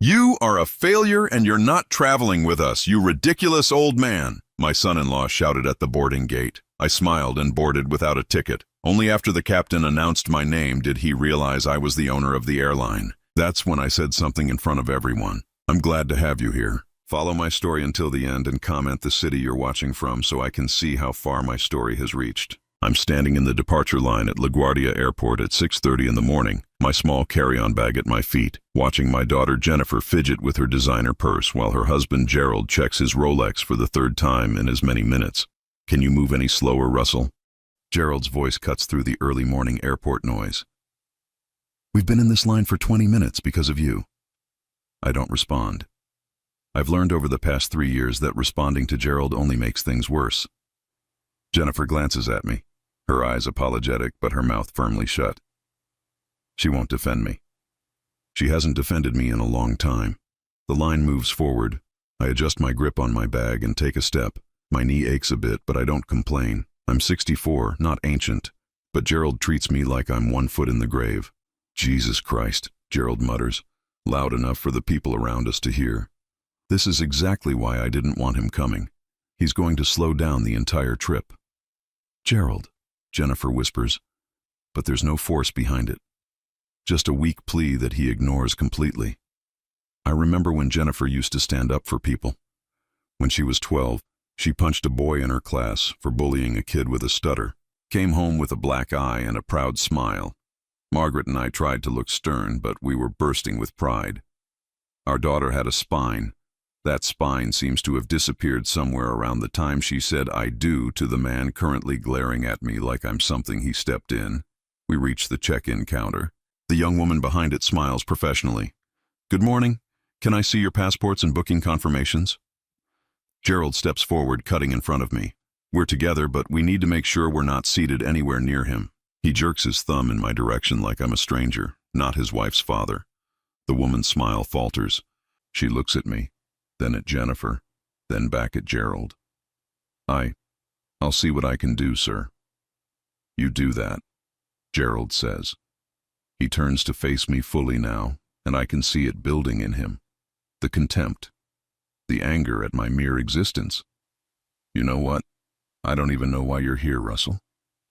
You are a failure and you're not traveling with us, you ridiculous old man, my son-in-law shouted at the boarding gate. I smiled and boarded without a ticket. Only after the captain announced my name did he realize I was the owner of the airline. That's when I said something in front of everyone. I'm glad to have you here. Follow my story until the end and comment the city you're watching from so I can see how far my story has reached. I'm standing in the departure line at LaGuardia Airport at 6:30 in the morning, my small carry-on bag at my feet, watching my daughter Jennifer fidget with her designer purse while her husband Gerald checks his Rolex for the third time in as many minutes. Can you move any slower, Russell? Gerald's voice cuts through the early morning airport noise. We've been in this line for 20 minutes because of you. I don't respond. I've learned over the past 3 years that responding to Gerald only makes things worse. Jennifer glances at me, her eyes apologetic but her mouth firmly shut. She won't defend me. She hasn't defended me in a long time. The line moves forward. I adjust my grip on my bag and take a step. My knee aches a bit, but I don't complain. I'm 64, not ancient, but Gerald treats me like I'm 1 foot in the grave. Jesus Christ, Gerald mutters, loud enough for the people around us to hear. This is exactly why I didn't want him coming. He's going to slow down the entire trip. Gerald, Jennifer whispers, but there's no force behind it. Just a weak plea that he ignores completely. I remember when Jennifer used to stand up for people. When she was 12, she punched a boy in her class for bullying a kid with a stutter, came home with a black eye and a proud smile. Margaret and I tried to look stern, but we were bursting with pride. Our daughter had a spine. That spine seems to have disappeared somewhere around the time she said "I do" to the man currently glaring at me like I'm something he stepped in. We reach the check-in counter. The young woman behind it smiles professionally. Good morning. Can I see your passports and booking confirmations? Gerald steps forward, cutting in front of me. We're together, but we need to make sure we're not seated anywhere near him. He jerks his thumb in my direction like I'm a stranger, not his wife's father. The woman's smile falters. She looks at me, then at Jennifer, then back at Gerald. I'll see what I can do, sir. You do that, Gerald says. He turns to face me fully now, and I can see it building in him. The contempt, the anger at my mere existence. You know what? I don't even know why you're here, Russell.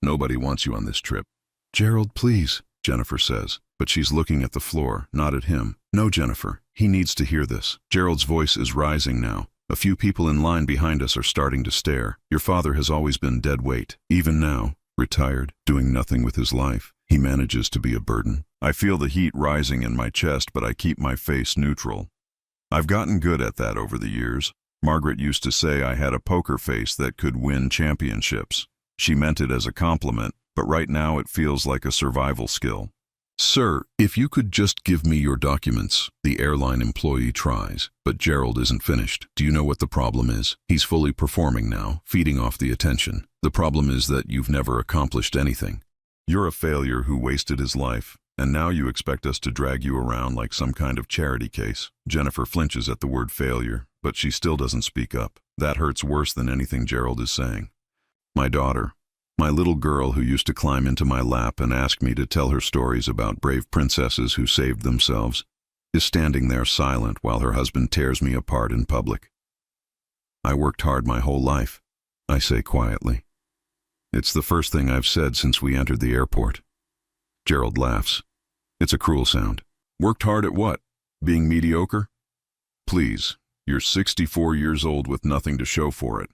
Nobody wants you on this trip. Gerald, please, Jennifer says, but she's looking at the floor, not at him. No, Jennifer, he needs to hear this. Gerald's voice is rising now. A few people in line behind us are starting to stare. Your father has always been dead weight. Even now, retired, doing nothing with his life, he manages to be a burden. I feel the heat rising in my chest, but I keep my face neutral. I've gotten good at that over the years. Margaret used to say I had a poker face that could win championships. She meant it as a compliment, but right now it feels like a survival skill. Sir, if you could just give me your documents. The airline employee tries, but Gerald isn't finished. Do you know what the problem is? He's fully performing now, feeding off the attention. The problem is that you've never accomplished anything. You're a failure who wasted his life, and now you expect us to drag you around like some kind of charity case. Jennifer flinches at the word failure, but she still doesn't speak up. That hurts worse than anything Gerald is saying. My daughter, my little girl who used to climb into my lap and ask me to tell her stories about brave princesses who saved themselves, is standing there silent while her husband tears me apart in public. I worked hard my whole life, I say quietly. It's the first thing I've said since we entered the airport. Gerald laughs. It's a cruel sound. Worked hard at what? Being mediocre? Please, you're 64 years old with nothing to show for it.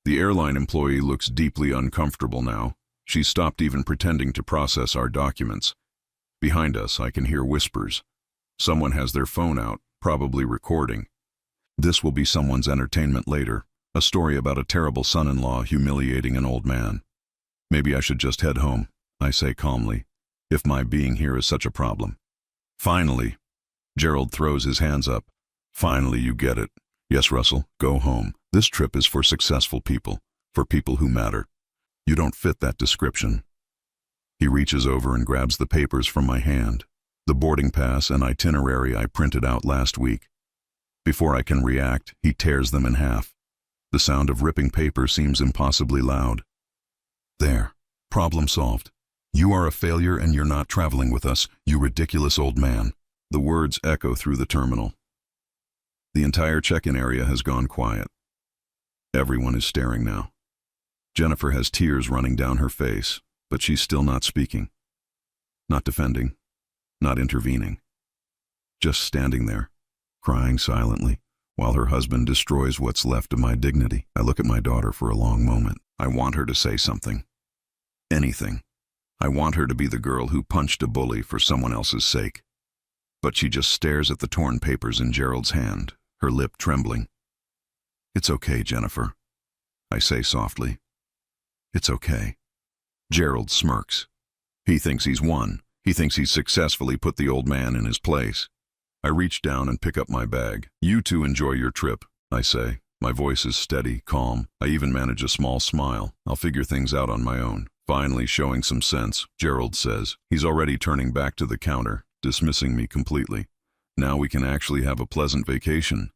The airline employee looks deeply uncomfortable now. She's stopped even pretending to process our documents. Behind us, I can hear whispers. Someone has their phone out, probably recording. This will be someone's entertainment later, a story about a terrible son-in-law humiliating an old man. Maybe I should just head home, I say calmly, if my being here is such a problem. Finally, Gerald throws his hands up. Finally, you get it. Yes, Russell, go home. This trip is for successful people, for people who matter. You don't fit that description. He reaches over and grabs the papers from my hand, the boarding pass and itinerary I printed out last week. Before I can react, he tears them in half. The sound of ripping paper seems impossibly loud. There, problem solved. You are a failure and you're not traveling with us, you ridiculous old man. The words echo through the terminal. The entire check-in area has gone quiet. Everyone is staring now. Jennifer has tears running down her face, but she's still not speaking. Not defending. Not intervening. Just standing there, crying silently, while her husband destroys what's left of my dignity. I look at my daughter for a long moment. I want her to say something. Anything. I want her to be the girl who punched a bully for someone else's sake. But she just stares at the torn papers in Gerald's hand, her lip trembling. "It's okay, Jennifer," I say softly. "It's okay." Gerald smirks. He thinks he's won. He thinks he's successfully put the old man in his place. I reach down and pick up my bag. "You two enjoy your trip," I say. My voice is steady, calm. I even manage a small smile. "I'll figure things out on my own." Finally showing some sense, Gerald says. He's already turning back to the counter, dismissing me completely. "Now we can actually have a pleasant vacation."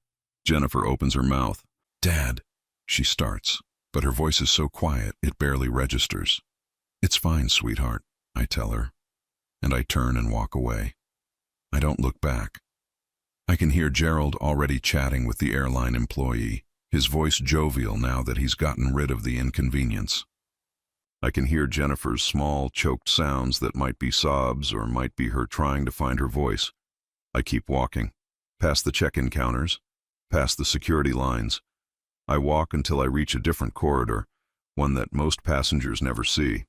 Jennifer opens her mouth. "Dad," she starts, but her voice is so quiet it barely registers. "It's fine, sweetheart," I tell her, and I turn and walk away. I don't look back. I can hear Gerald already chatting with the airline employee, his voice jovial now that he's gotten rid of the inconvenience. I can hear Jennifer's small, choked sounds that might be sobs or might be her trying to find her voice. I keep walking, past the check-in counters, past the security lines. I walk until I reach a different corridor, one that most passengers never see.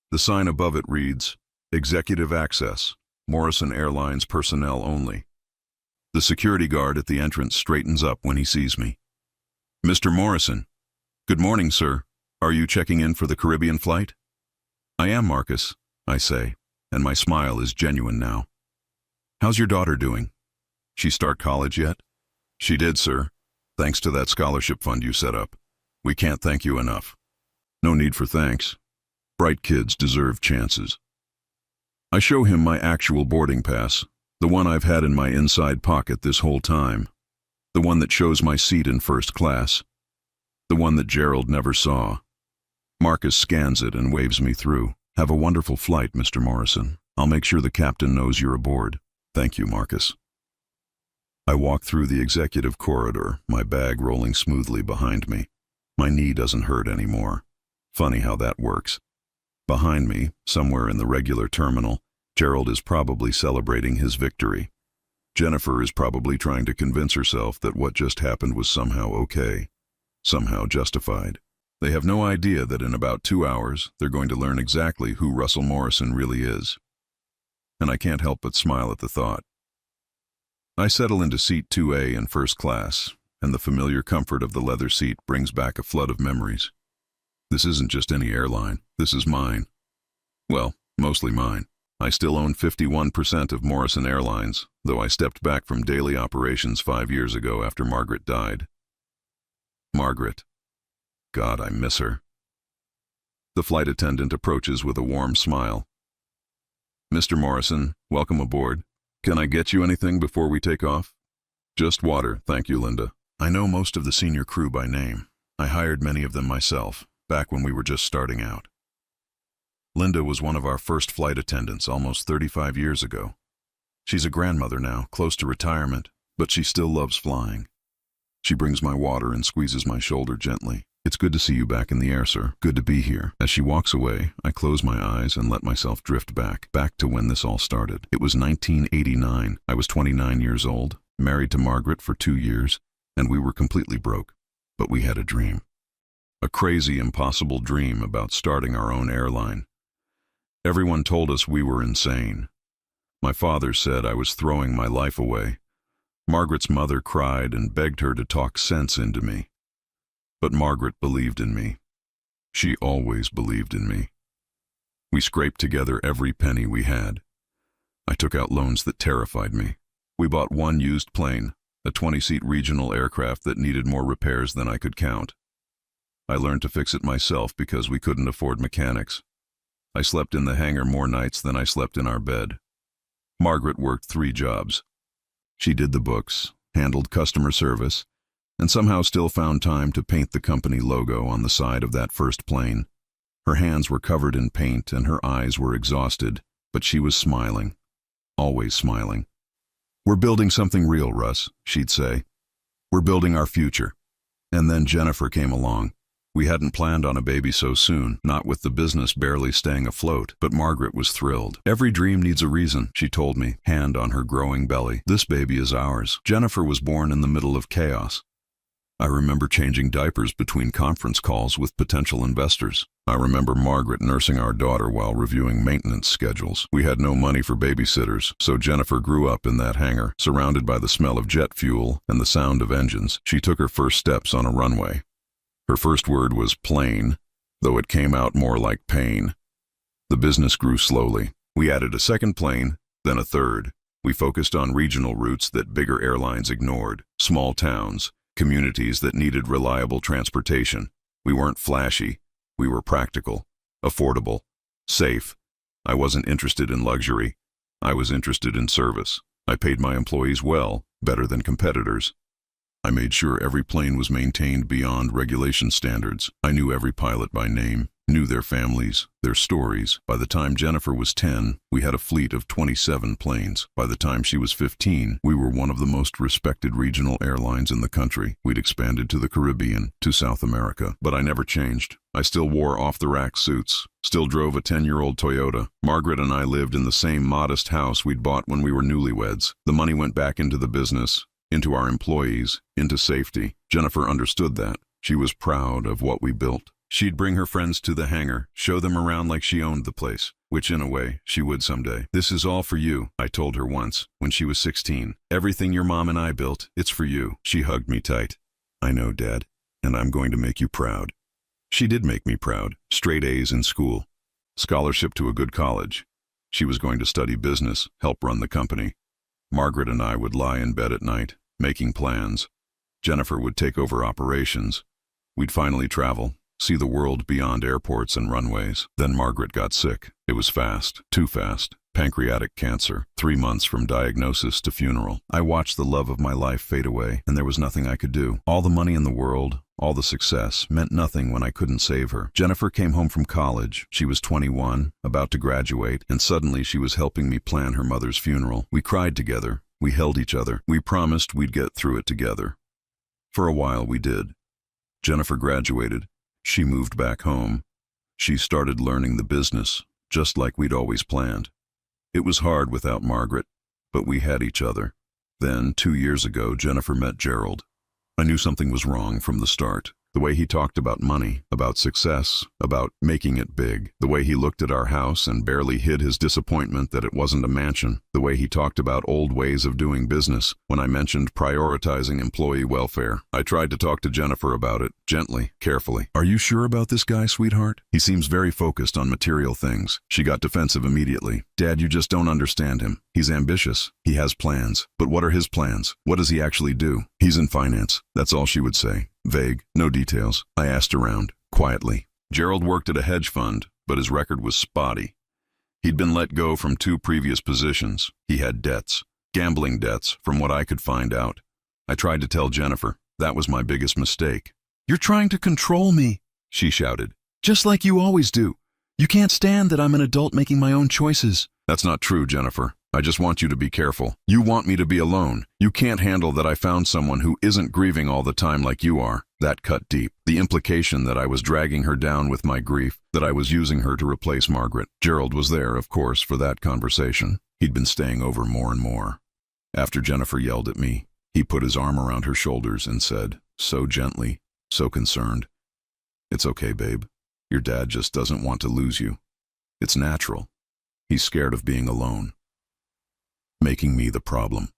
The sign above it reads, "Executive Access, Morrison Airlines personnel only." The security guard at the entrance straightens up when he sees me. "Mr. Morrison." "Good morning, sir. Are you checking in for the Caribbean flight?" "I am, Marcus," I say, and my smile is genuine now. "How's your daughter doing? She start college yet?" "She did, sir. Thanks to that scholarship fund you set up. We can't thank you enough." "No need for thanks. Bright kids deserve chances." I show him my actual boarding pass, the one I've had in my inside pocket this whole time, the one that shows my seat in first class, the one that Gerald never saw. Marcus scans it and waves me through. "Have a wonderful flight, Mr. Morrison. I'll make sure the captain knows you're aboard." "Thank you, Marcus." I walk through the executive corridor, my bag rolling smoothly behind me. My knee doesn't hurt anymore. Funny how that works. Behind me, somewhere in the regular terminal, Gerald is probably celebrating his victory. Jennifer is probably trying to convince herself that what just happened was somehow okay, somehow justified. They have no idea that in about 2 hours, they're going to learn exactly who Russell Morrison really is. And I can't help but smile at the thought. I settle into seat 2A in first class, and the familiar comfort of the leather seat brings back a flood of memories. This isn't just any airline. This is mine. Well, mostly mine. I still own 51% of Morrison Airlines, though I stepped back from daily operations 5 years ago after Margaret died. Margaret. God, I miss her. The flight attendant approaches with a warm smile. "Mr. Morrison, welcome aboard. Can I get you anything before we take off?" "Just water, thank you, Linda." I know most of the senior crew by name. I hired many of them myself, back when we were just starting out. Linda was one of our first flight attendants almost 35 years ago. She's a grandmother now, close to retirement, but she still loves flying. She brings my water and squeezes my shoulder gently. "It's good to see you back in the air, sir. Good to be here." As she walks away, I close my eyes and let myself drift back to when this all started. It was 1989. I was 29 years old, married to Margaret for 2 years, and we were completely broke. But we had a dream. A crazy, impossible dream about starting our own airline. Everyone told us we were insane. My father said I was throwing my life away. Margaret's mother cried and begged her to talk sense into me. But Margaret believed in me. She always believed in me. We scraped together every penny we had. I took out loans that terrified me. We bought one used plane, a 20-seat regional aircraft that needed more repairs than I could count. I learned to fix it myself because we couldn't afford mechanics. I slept in the hangar more nights than I slept in our bed. Margaret worked 3 jobs. She did the books, handled customer service, and somehow still found time to paint the company logo on the side of that first plane. Her hands were covered in paint and her eyes were exhausted, but she was smiling, always smiling. "We're building something real, Russ," she'd say. "We're building our future." And then Jennifer came along. We hadn't planned on a baby so soon, not with the business barely staying afloat, but Margaret was thrilled. "Every dream needs a reason," she told me, hand on her growing belly. "This baby is ours." Jennifer was born in the middle of chaos. I remember changing diapers between conference calls with potential investors. I remember Margaret nursing our daughter while reviewing maintenance schedules. We had no money for babysitters, so Jennifer grew up in that hangar, surrounded by the smell of jet fuel and the sound of engines. She took her first steps on a runway. Her first word was plane, though it came out more like pain. The business grew slowly. We added a second plane, then a third. We focused on regional routes that bigger airlines ignored, small towns, communities that needed reliable transportation. We weren't flashy. We were practical, affordable, safe. I wasn't interested in luxury. I was interested in service. I paid my employees well, better than competitors. I made sure every plane was maintained beyond regulation standards. I knew every pilot by name, knew their families, their stories. By the time Jennifer was 10, we had a fleet of 27 planes. By the time she was 15, we were one of the most respected regional airlines in the country. We'd expanded to the Caribbean, to South America. But I never changed. I still wore off-the-rack suits, still drove a 10-year-old Toyota. Margaret and I lived in the same modest house we'd bought when we were newlyweds. The money went back into the business, into our employees, into safety. Jennifer understood that. She was proud of what we built. She'd bring her friends to the hangar, show them around like she owned the place, which in a way, she would someday. "This is all for you," I told her once, when she was 16. "Everything your mom and I built, it's for you." She hugged me tight. "I know, Dad, and I'm going to make you proud." She did make me proud. Straight A's in school. Scholarship to a good college. She was going to study business, help run the company. Margaret and I would lie in bed at night, making plans. Jennifer would take over operations. We'd finally travel, see the world beyond airports and runways. Then Margaret got sick. It was fast, too fast. Pancreatic cancer, 3 months from diagnosis to funeral. I watched the love of my life fade away, and there was nothing I could do. All the money in the world, all the success, meant nothing when I couldn't save her. Jennifer came home from college. She was 21, about to graduate, and suddenly she was helping me plan her mother's funeral. We cried together. We held each other. We promised we'd get through it together. For a while we did. Jennifer graduated. She moved back home. She started learning the business, just like we'd always planned. It was hard without Margaret, but we had each other. Then, 2 years ago, Jennifer met Gerald. I knew something was wrong from the start. The way he talked about money, about success, about making it big. The way he looked at our house and barely hid his disappointment that it wasn't a mansion. The way he talked about old ways of doing business when I mentioned prioritizing employee welfare. I tried to talk to Jennifer about it, gently, carefully. "Are you sure about this guy, sweetheart? He seems very focused on material things." She got defensive immediately. "Dad, you just don't understand him. He's ambitious. He has plans. But what are his plans? What does he actually do? He's in finance." That's all she would say. Vague, no details. I asked around, quietly. Gerald worked at a hedge fund, but his record was spotty. He'd been let go from 2 previous positions. He had debts, gambling debts, from what I could find out. I tried to tell Jennifer. That was my biggest mistake. "You're trying to control me," she shouted. "Just like you always do. You can't stand that I'm an adult making my own choices." "That's not true, Jennifer. I just want you to be careful. You want me to be alone. You can't handle that I found someone who isn't grieving all the time like you are." That cut deep. The implication that I was dragging her down with my grief, that I was using her to replace Margaret. Gerald was there, of course, for that conversation. He'd been staying over more and more. After Jennifer yelled at me, he put his arm around her shoulders and said, so gently, so concerned, "It's okay, babe. Your dad just doesn't want to lose you. It's natural. He's scared of being alone." Making me the problem.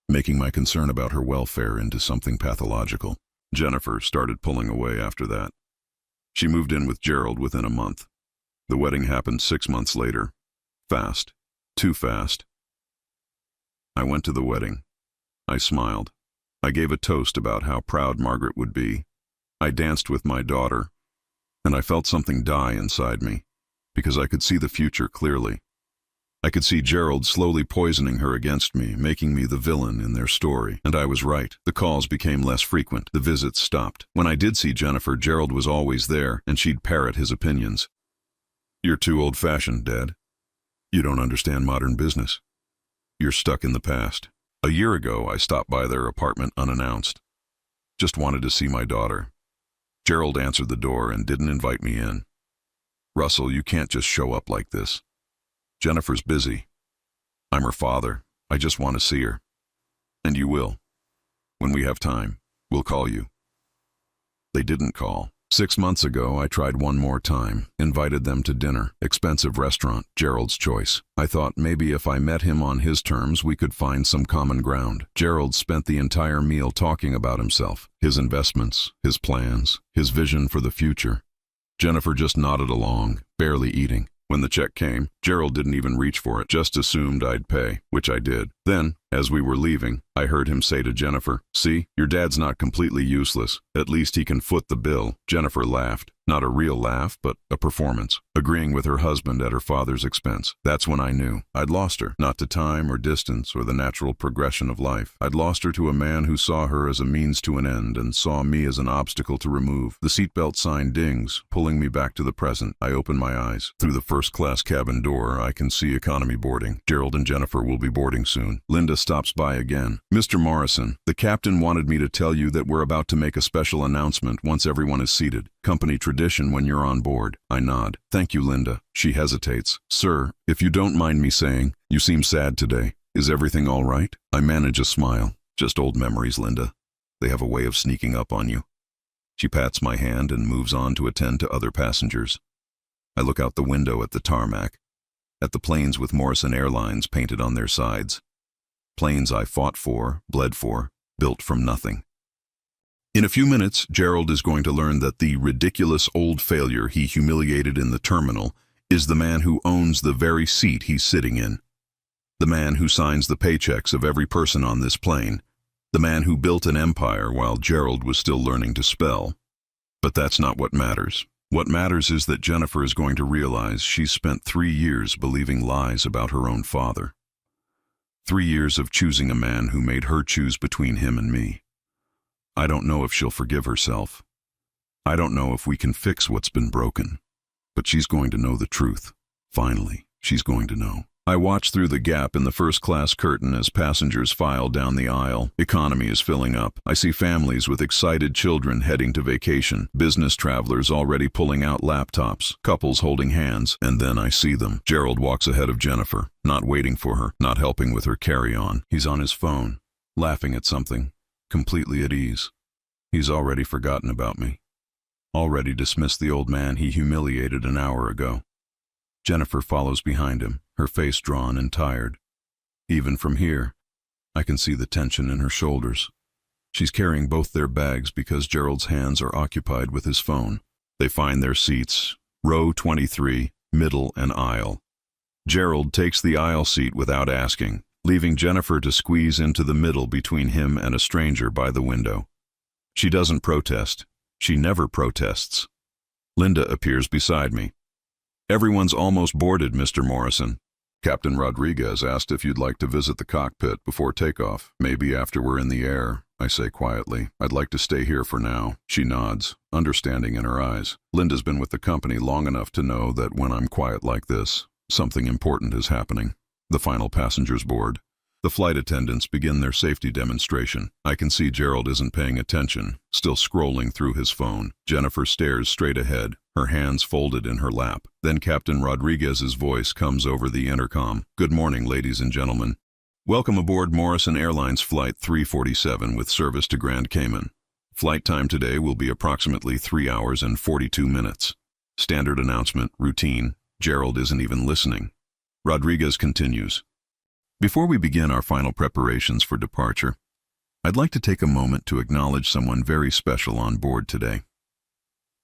Making my concern about her welfare into something pathological. Jennifer started pulling away after that. She moved in with Gerald within a month. The wedding happened 6 months later. Fast. Too fast. I went to the wedding. I smiled. I gave a toast about how proud Margaret would be. I danced with my daughter, and I felt something die inside me, because I could see the future clearly. I could see Gerald slowly poisoning her against me, making me the villain in their story. And I was right. The calls became less frequent. The visits stopped. When I did see Jennifer, Gerald was always there, and she'd parrot his opinions. "You're too old-fashioned, Dad. You don't understand modern business. You're stuck in the past." A year ago, I stopped by their apartment unannounced. Just wanted to see my daughter. Gerald answered the door and didn't invite me in. Russell, you can't just show up like this. Jennifer's busy. I'm her father. I just want to see her. And you will. When we have time, we'll call you. They didn't call. 6 months ago, I tried one more time, invited them to dinner, expensive restaurant, Gerald's choice. I thought maybe if I met him on his terms, we could find some common ground. Gerald spent the entire meal talking about himself, his investments, his plans, his vision for the future. Jennifer just nodded along, barely eating. When the check came, Gerald didn't even reach for it, just assumed I'd pay, which I did. Then, as we were leaving, I heard him say to Jennifer, "See, your dad's not completely useless. At least he can foot the bill." Jennifer laughed. Not a real laugh, but a performance, agreeing with her husband at her father's expense. That's when I knew I'd lost her, not to time or distance or the natural progression of life. I'd lost her to a man who saw her as a means to an end and saw me as an obstacle to remove. The seatbelt sign dings, pulling me back to the present. I open my eyes. Through the first-class cabin door, I can see economy boarding. Gerald and Jennifer will be boarding soon. Linda stops by again. "Mr. Morrison, the captain wanted me to tell you that we're about to make a special announcement once everyone is seated. Company tradition when you're on board." I nod. "Thank you, Linda." She hesitates. "Sir, if you don't mind me saying, you seem sad today. Is everything all right?" I manage a smile. "Just old memories, Linda. They have a way of sneaking up on you." She pats my hand and moves on to attend to other passengers. I look out the window at the tarmac, at the planes with Morrison Airlines painted on their sides. Planes I fought for, bled for, built from nothing. In a few minutes, Gerald is going to learn that the ridiculous old failure he humiliated in the terminal is the man who owns the very seat he's sitting in. The man who signs the paychecks of every person on this plane. The man who built an empire while Gerald was still learning to spell. But that's not what matters. What matters is that Jennifer is going to realize she's spent 3 years believing lies about her own father. 3 years of choosing a man who made her choose between him and me. I don't know if she'll forgive herself. I don't know if we can fix what's been broken. But she's going to know the truth. Finally, she's going to know. I watch through the gap in the first-class curtain as passengers file down the aisle. Economy is filling up. I see families with excited children heading to vacation, business travelers already pulling out laptops, couples holding hands, and then I see them. Gerald walks ahead of Jennifer, not waiting for her, not helping with her carry-on. He's on his phone, laughing at something, completely at ease. He's already forgotten about me. Already dismissed the old man he humiliated an hour ago. Jennifer follows behind him, her face drawn and tired. Even from here, I can see the tension in her shoulders. She's carrying both their bags because Gerald's hands are occupied with his phone. They find their seats, row 23, middle and aisle. Gerald takes the aisle seat without asking, leaving Jennifer to squeeze into the middle between him and a stranger by the window. She doesn't protest. She never protests. Linda appears beside me. "Everyone's almost boarded, Mr. Morrison. Captain Rodriguez asked if you'd like to visit the cockpit before takeoff, maybe after we're in the air," I say quietly. "I'd like to stay here for now." She nods, understanding in her eyes. Linda's been with the company long enough to know that when I'm quiet like this, something important is happening. The final passengers board. The flight attendants begin their safety demonstration. I can see Gerald isn't paying attention, still scrolling through his phone. Jennifer stares straight ahead, her hands folded in her lap. Then Captain Rodriguez's voice comes over the intercom. "Good morning, ladies and gentlemen. Welcome aboard Morrison Airlines Flight 347 with service to Grand Cayman. Flight time today will be approximately 3 hours and 42 minutes. Standard announcement, routine. Gerald isn't even listening. Rodriguez continues. Before we begin our final preparations for departure, I'd like to take a moment to acknowledge someone very special on board today.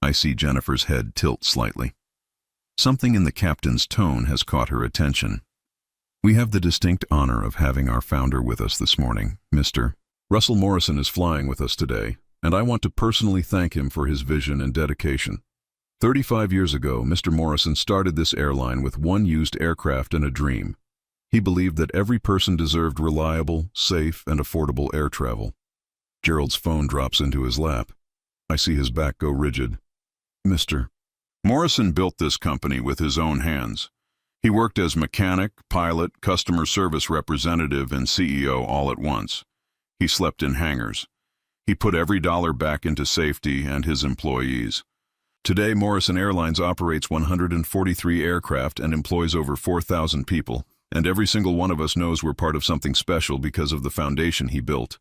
I see Jennifer's head tilt slightly. Something in the captain's tone has caught her attention. We have the distinct honor of having our founder with us this morning, Mr. Russell Morrison is flying with us today, and I want to personally thank him for his vision and dedication. 35 years ago, Mr. Morrison started this airline with one used aircraft and a dream. He believed that every person deserved reliable, safe, and affordable air travel. Gerald's phone drops into his lap. I see his back go rigid. Mr. Morrison built this company with his own hands. He worked as mechanic, pilot, customer service representative, and CEO all at once. He slept in hangars. He put every dollar back into safety and his employees. Today, Morrison Airlines operates 143 aircraft and employs over 4,000 people, and every single one of us knows we're part of something special because of the foundation he built.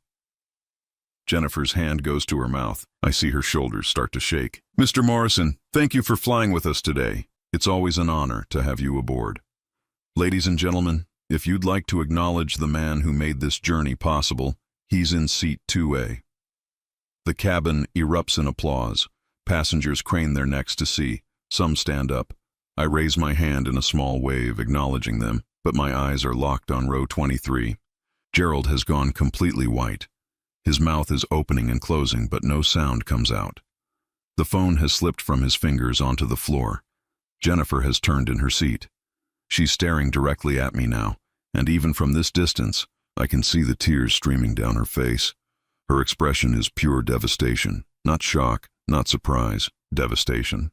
Jennifer's hand goes to her mouth. I see her shoulders start to shake. Mr. Morrison, thank you for flying with us today. It's always an honor to have you aboard. Ladies and gentlemen, if you'd like to acknowledge the man who made this journey possible, he's in seat 2A. The cabin erupts in applause. Passengers crane their necks to see. Some stand up. I raise my hand in a small wave, acknowledging them, but my eyes are locked on row 23. Gerald has gone completely white. His mouth is opening and closing, but no sound comes out. The phone has slipped from his fingers onto the floor. Jennifer has turned in her seat. She's staring directly at me now, and even from this distance, I can see the tears streaming down her face. Her expression is pure devastation, not shock, not surprise, devastation.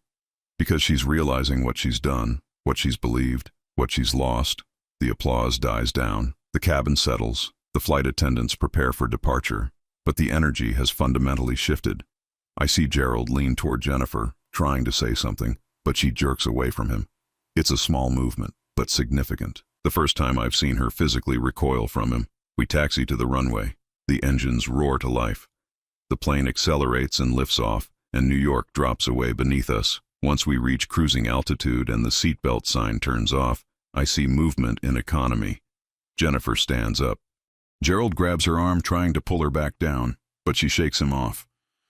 Because she's realizing what she's done, what she's believed, what she's lost. The applause dies down. The cabin settles. The flight attendants prepare for departure. But the energy has fundamentally shifted. I see Gerald lean toward Jennifer, trying to say something, but she jerks away from him. It's a small movement, but significant. The first time I've seen her physically recoil from him. We taxi to the runway. The engines roar to life. The plane accelerates and lifts off, and New York drops away beneath us. Once we reach cruising altitude and the seatbelt sign turns off, I see movement in economy. Jennifer stands up. Gerald grabs her arm, trying to pull her back down, but she shakes him off.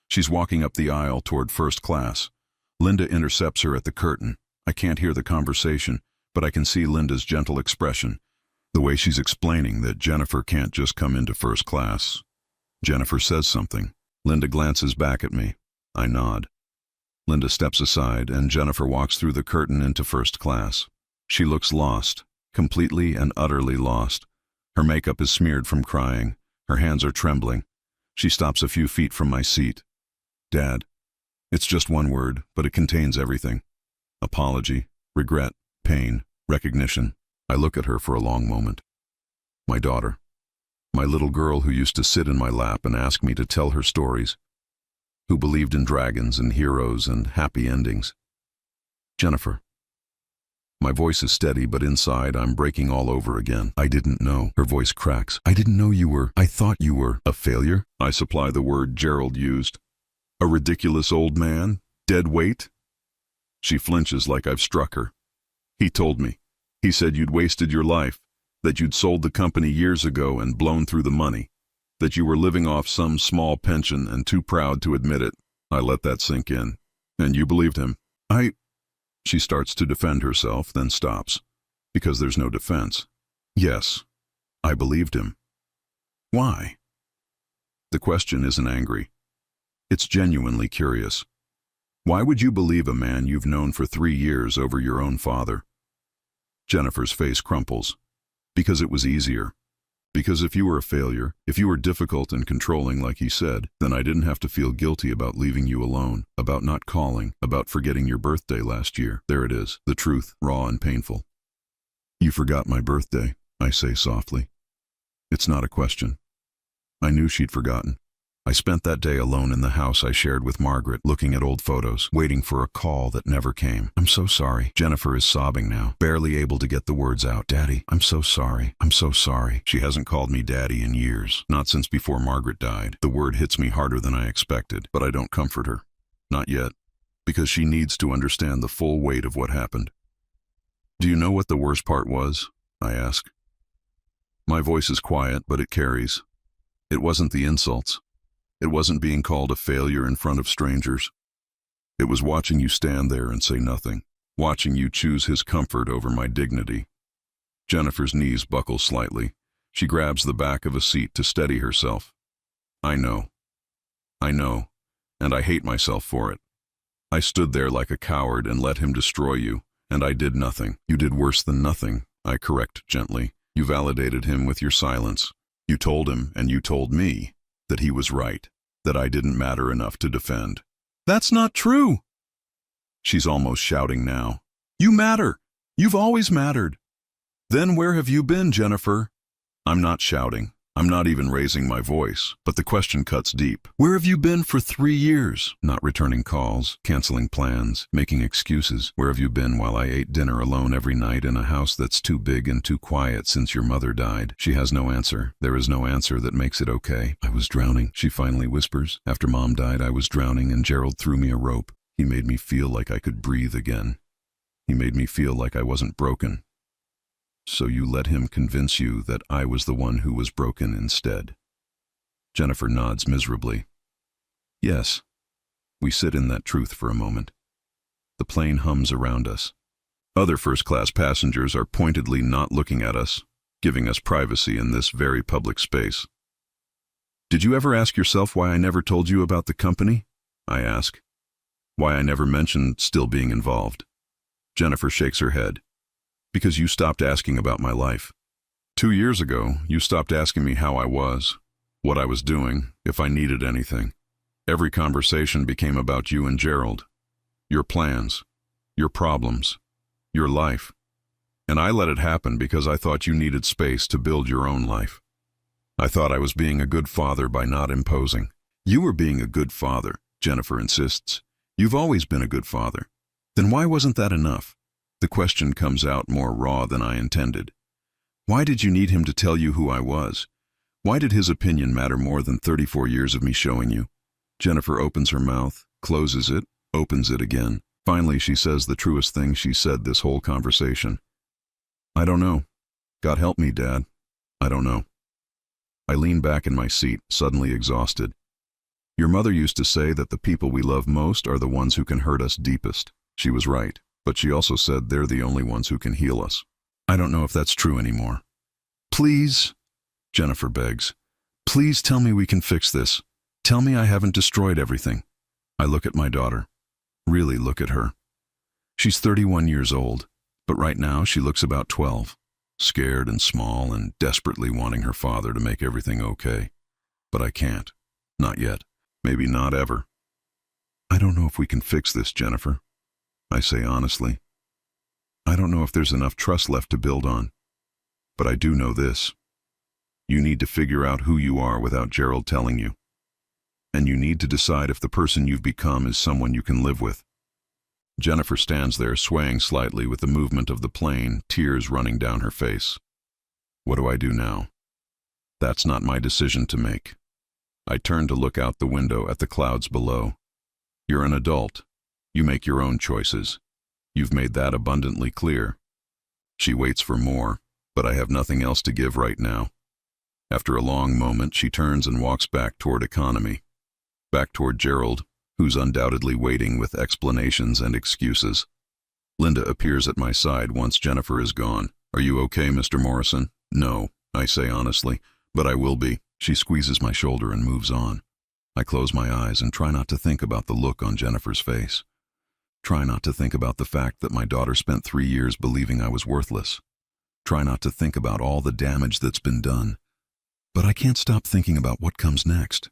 She's walking up the aisle toward first class. Linda intercepts her at the curtain. I can't hear the conversation, but I can see Linda's gentle expression, the way she's explaining that Jennifer can't just come into first class. Jennifer says something. Linda glances back at me. I nod. Linda steps aside, and Jennifer walks through the curtain into first class. She looks lost, completely and utterly lost. Her makeup is smeared from crying. Her hands are trembling. She stops a few feet from my seat. Dad. It's just one word, but it contains everything. Apology, regret, pain, recognition. I look at her for a long moment. My daughter. My little girl who used to sit in my lap and ask me to tell her stories. Who believed in dragons and heroes and happy endings. Jennifer. My voice is steady, but inside I'm breaking all over again. I didn't know. Her voice cracks. I didn't know you were. I thought you were. A failure? I supply the word Gerald used. A ridiculous old man? Dead weight? She flinches like I've struck her. He told me. He said you'd wasted your life, that you'd sold the company years ago and blown through the money, that you were living off some small pension and too proud to admit it. I let that sink in. And you believed him. She starts to defend herself, then stops, because there's no defense. Yes, I believed him. Why? The question isn't angry. It's genuinely curious. Why would you believe a man you've known for 3 years over your own father? Jennifer's face crumples. Because it was easier. Because if you were a failure, if you were difficult and controlling like he said, then I didn't have to feel guilty about leaving you alone, about not calling, about forgetting your birthday last year. There it is, the truth, raw and painful. You forgot my birthday, I say softly. It's not a question. I knew she'd forgotten. I spent that day alone in the house I shared with Margaret, looking at old photos, waiting for a call that never came. I'm so sorry. Jennifer is sobbing now, barely able to get the words out. Daddy, I'm so sorry. I'm so sorry. She hasn't called me Daddy in years, not since before Margaret died. The word hits me harder than I expected, but I don't comfort her. Not yet, because she needs to understand the full weight of what happened. Do you know what the worst part was? I ask. My voice is quiet, but it carries. It wasn't the insults. It wasn't being called a failure in front of strangers. It was watching you stand there and say nothing, watching you choose his comfort over my dignity. Jennifer's knees buckle slightly. She grabs the back of a seat to steady herself. I know, and I hate myself for it. I stood there like a coward and let him destroy you, and I did nothing. You did worse than nothing, I correct gently. You validated him with your silence. You told him, and you told me, that he was right, that I didn't matter enough to defend. That's not true! She's almost shouting now. You matter! You've always mattered. Then where have you been, Jennifer? I'm not shouting. I'm not even raising my voice, but the question cuts deep. Where have you been for 3 years? Not returning calls, canceling plans, making excuses. Where have you been while I ate dinner alone every night in a house that's too big and too quiet since your mother died? She has no answer. There is no answer that makes it okay. I was drowning, she finally whispers. After Mom died, I was drowning and Gerald threw me a rope. He made me feel like I could breathe again. He made me feel like I wasn't broken. So you let him convince you that I was the one who was broken instead. Jennifer nods miserably. Yes. We sit in that truth for a moment. The plane hums around us. Other first-class passengers are pointedly not looking at us, giving us privacy in this very public space. Did you ever ask yourself why I never told you about the company? I ask. Why I never mentioned still being involved? Jennifer shakes her head. Because you stopped asking about my life. 2 years ago, you stopped asking me how I was, what I was doing, if I needed anything. Every conversation became about you and Gerald, your plans, your problems, your life. And I let it happen because I thought you needed space to build your own life. I thought I was being a good father by not imposing. You were being a good father, Jennifer insists. You've always been a good father. Then why wasn't that enough? The question comes out more raw than I intended. Why did you need him to tell you who I was? Why did his opinion matter more than 34 years of me showing you? Jennifer opens her mouth, closes it, opens it again. Finally, she says the truest thing she said this whole conversation. I don't know. God help me, Dad. I don't know. I lean back in my seat, suddenly exhausted. Your mother used to say that the people we love most are the ones who can hurt us deepest. She was right. But she also said they're the only ones who can heal us. I don't know if that's true anymore. Please, Jennifer begs, please tell me we can fix this. Tell me I haven't destroyed everything. I look at my daughter. Really look at her. She's 31 years old, but right now she looks about 12, scared and small and desperately wanting her father to make everything okay. But I can't. Not yet. Maybe not ever. I don't know if we can fix this, Jennifer. I say honestly. I don't know if there's enough trust left to build on. But I do know this. You need to figure out who you are without Gerald telling you. And you need to decide if the person you've become is someone you can live with. Jennifer stands there swaying slightly with the movement of the plane, tears running down her face. What do I do now? That's not my decision to make. I turn to look out the window at the clouds below. You're an adult. You make your own choices. You've made that abundantly clear. She waits for more, but I have nothing else to give right now. After a long moment, she turns and walks back toward economy, back toward Gerald, who's undoubtedly waiting with explanations and excuses. Linda appears at my side once Jennifer is gone. Are you okay, Mr. Morrison? No, I say honestly, but I will be. She squeezes my shoulder and moves on. I close my eyes and try not to think about the look on Jennifer's face. Try not to think about the fact that my daughter spent 3 years believing I was worthless. Try not to think about all the damage that's been done. But I can't stop thinking about what comes next.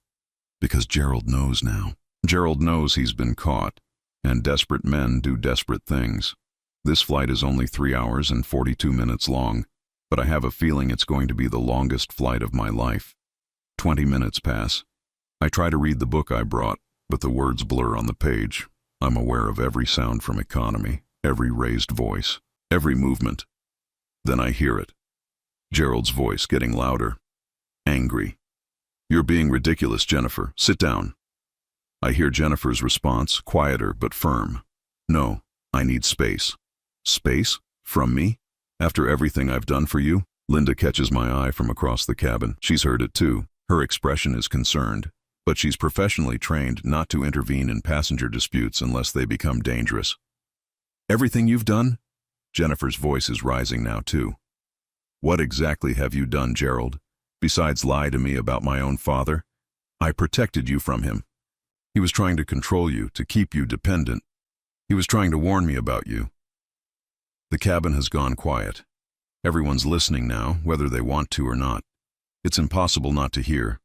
Because Gerald knows now. Gerald knows he's been caught, and desperate men do desperate things. This flight is only 3 hours and 42 minutes long, but I have a feeling it's going to be the longest flight of my life. 20 minutes pass. I try to read the book I brought, but the words blur on the page. I'm aware of every sound from economy, every raised voice, every movement. Then I hear it. Gerald's voice getting louder. Angry. You're being ridiculous, Jennifer. Sit down. I hear Jennifer's response, quieter but firm. No, I need space. Space? From me? After everything I've done for you? Linda catches my eye from across the cabin. She's heard it too. Her expression is concerned. But she's professionally trained not to intervene in passenger disputes unless they become dangerous. Everything you've done? Jennifer's voice is rising now too. What exactly have you done, Gerald? Besides lie to me about my own father? I protected you from him. He was trying to control you, to keep you dependent. He was trying to warn me about you. The cabin has gone quiet. Everyone's listening now, whether they want to or not. It's impossible not to hear.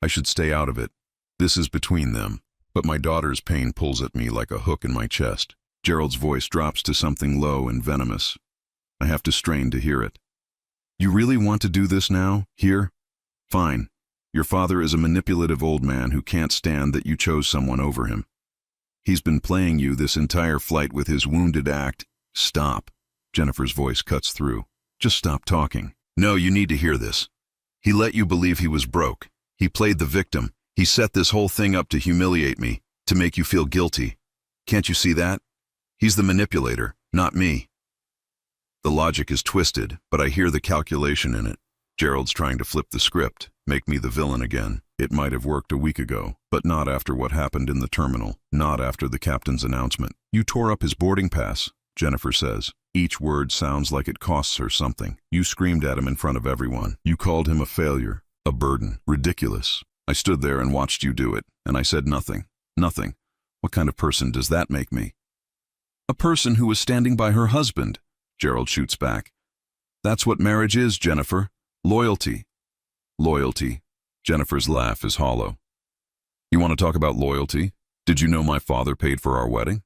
I should stay out of it. This is between them. But my daughter's pain pulls at me like a hook in my chest. Gerald's voice drops to something low and venomous. I have to strain to hear it. You really want to do this now? Here? Fine. Your father is a manipulative old man who can't stand that you chose someone over him. He's been playing you this entire flight with his wounded act. Stop. Jennifer's voice cuts through. Just stop talking. No, you need to hear this. He let you believe he was broke. He played the victim. He set this whole thing up to humiliate me, to make you feel guilty. Can't you see that? He's the manipulator, not me. The logic is twisted, but I hear the calculation in it. Gerald's trying to flip the script, make me the villain again. It might have worked a week ago, but not after what happened in the terminal, not after the captain's announcement. You tore up his boarding pass, Jennifer says. Each word sounds like it costs her something. You screamed at him in front of everyone. You called him a failure, a burden, ridiculous. I stood there and watched you do it, and I said nothing. Nothing. What kind of person does that make me? A person who was standing by her husband, Gerald shoots back. That's what marriage is, Jennifer. Loyalty. Loyalty. Jennifer's laugh is hollow. You want to talk about loyalty? Did you know my father paid for our wedding?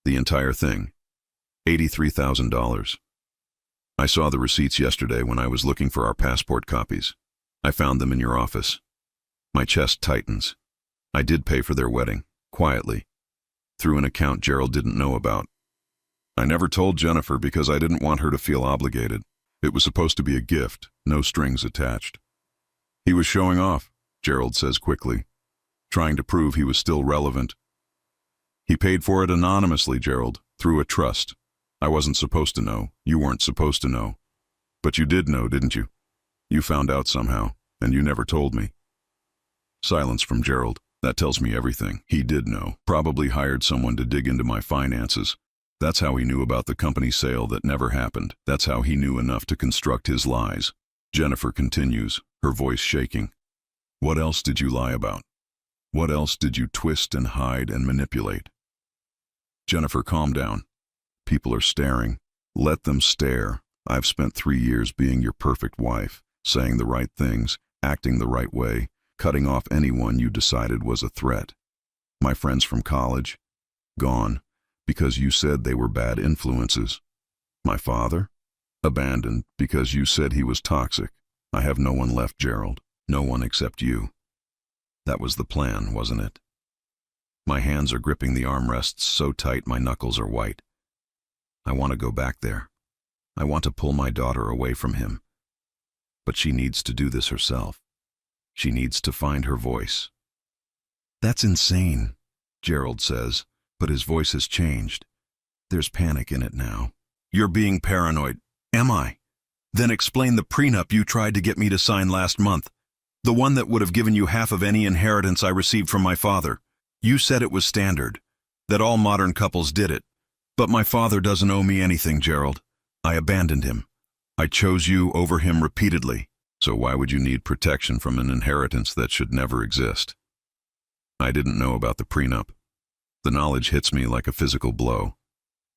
The entire thing. $83,000. I saw the receipts yesterday when I was looking for our passport copies. I found them in your office. My chest tightens. I did pay for their wedding, quietly, through an account Gerald didn't know about. I never told Jennifer because I didn't want her to feel obligated. It was supposed to be a gift, no strings attached. He was showing off, Gerald says quickly, trying to prove he was still relevant. He paid for it anonymously, Gerald, through a trust. I wasn't supposed to know. You weren't supposed to know. But you did know, didn't you? You found out somehow, and you never told me. Silence from Gerald. That tells me everything. He did know. Probably hired someone to dig into my finances. That's how he knew about the company sale that never happened. That's how he knew enough to construct his lies. Jennifer continues, her voice shaking. What else did you lie about? What else did you twist and hide and manipulate? Jennifer, calm down. People are staring. Let them stare. I've spent 3 years being your perfect wife, saying the right things, acting the right way, cutting off anyone you decided was a threat. My friends from college, gone, because you said they were bad influences. My father, abandoned because you said he was toxic. I have no one left, Gerald. No one except you. That was the plan, wasn't it? My hands are gripping the armrests so tight my knuckles are white. I want to go back there. I want to pull my daughter away from him. But she needs to do this herself. She needs to find her voice. That's insane, Gerald says, but his voice has changed. There's panic in it now. You're being paranoid. Am I? Then explain the prenup you tried to get me to sign last month. The one that would have given you half of any inheritance I received from my father. You said it was standard, that all modern couples did it. But my father doesn't owe me anything, Gerald. I abandoned him. I chose you over him repeatedly. So why would you need protection from an inheritance that should never exist? I didn't know about the prenup. The knowledge hits me like a physical blow.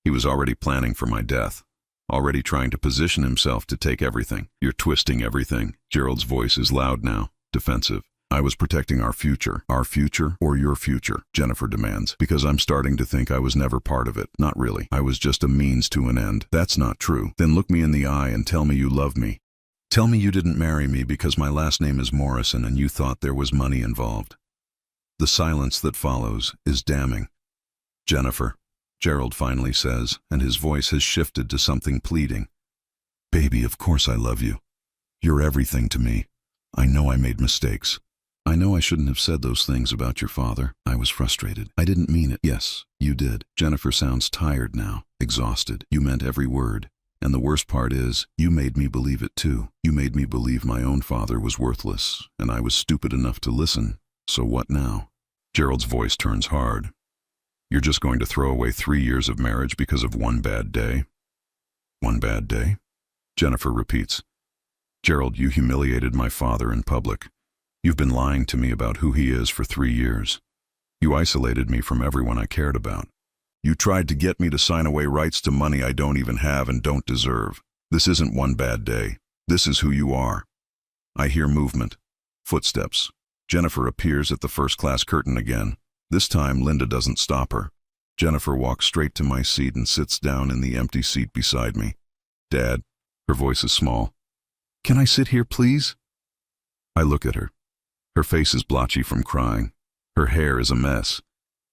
He was already planning for my death, already trying to position himself to take everything. You're twisting everything. Gerald's voice is loud now, defensive. I was protecting our future or your future, Jennifer demands, because I'm starting to think I was never part of it. Not really. I was just a means to an end. That's not true. Then look me in the eye and tell me you love me. Tell me you didn't marry me because my last name is Morrison and you thought there was money involved. The silence that follows is damning. Jennifer, Gerald finally says, and his voice has shifted to something pleading. Baby, of course I love you. You're everything to me. I know I made mistakes. I know I shouldn't have said those things about your father. I was frustrated. I didn't mean it. Yes, you did. Jennifer sounds tired now, exhausted. You meant every word. And the worst part is, you made me believe it too. You made me believe my own father was worthless, and I was stupid enough to listen. So what now? Gerald's voice turns hard. You're just going to throw away 3 years of marriage because of one bad day? One bad day? Jennifer repeats. Gerald, you humiliated my father in public. You've been lying to me about who he is for 3 years. You isolated me from everyone I cared about. You tried to get me to sign away rights to money I don't even have and don't deserve. This isn't one bad day. This is who you are. I hear movement. Footsteps. Jennifer appears at the first-class curtain again. This time, Linda doesn't stop her. Jennifer walks straight to my seat and sits down in the empty seat beside me. Dad, her voice is small. Can I sit here, please? I look at her. Her face is blotchy from crying. Her hair is a mess.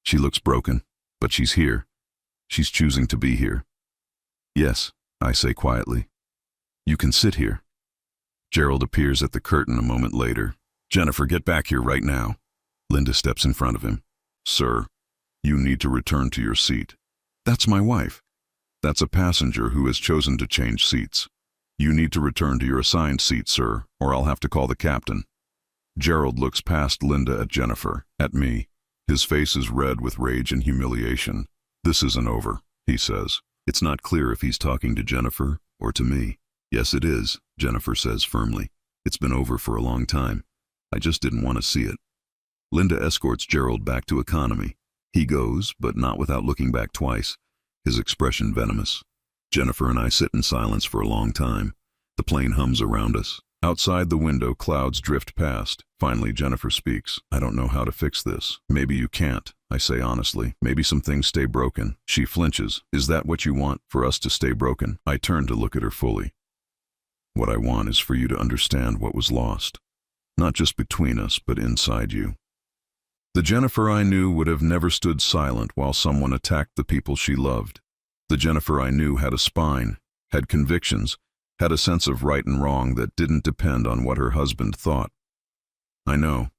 She looks broken, but she's here. She's choosing to be here. Yes, I say quietly. You can sit here. Gerald appears at the curtain a moment later. Jennifer, get back here right now. Linda steps in front of him. Sir, you need to return to your seat. That's my wife. That's a passenger who has chosen to change seats. You need to return to your assigned seat, sir, or I'll have to call the captain. Gerald looks past Linda at Jennifer, at me. His face is red with rage and humiliation. This isn't over, he says. It's not clear if he's talking to Jennifer or to me. Yes, it is, Jennifer says firmly. It's been over for a long time. I just didn't want to see it. Linda escorts Gerald back to economy. He goes, but not without looking back twice, his expression venomous. Jennifer and I sit in silence for a long time. The plane hums around us. Outside the window, clouds drift past. Finally, Jennifer speaks. I don't know how to fix this. Maybe you can't, I say honestly. Maybe some things stay broken. She flinches. Is that what you want, for us to stay broken? I turn to look at her fully. What I want is for you to understand what was lost. Not just between us, but inside you. The Jennifer I knew would have never stood silent while someone attacked the people she loved. The Jennifer I knew had a spine, had convictions, had a sense of right and wrong that didn't depend on what her husband thought. I know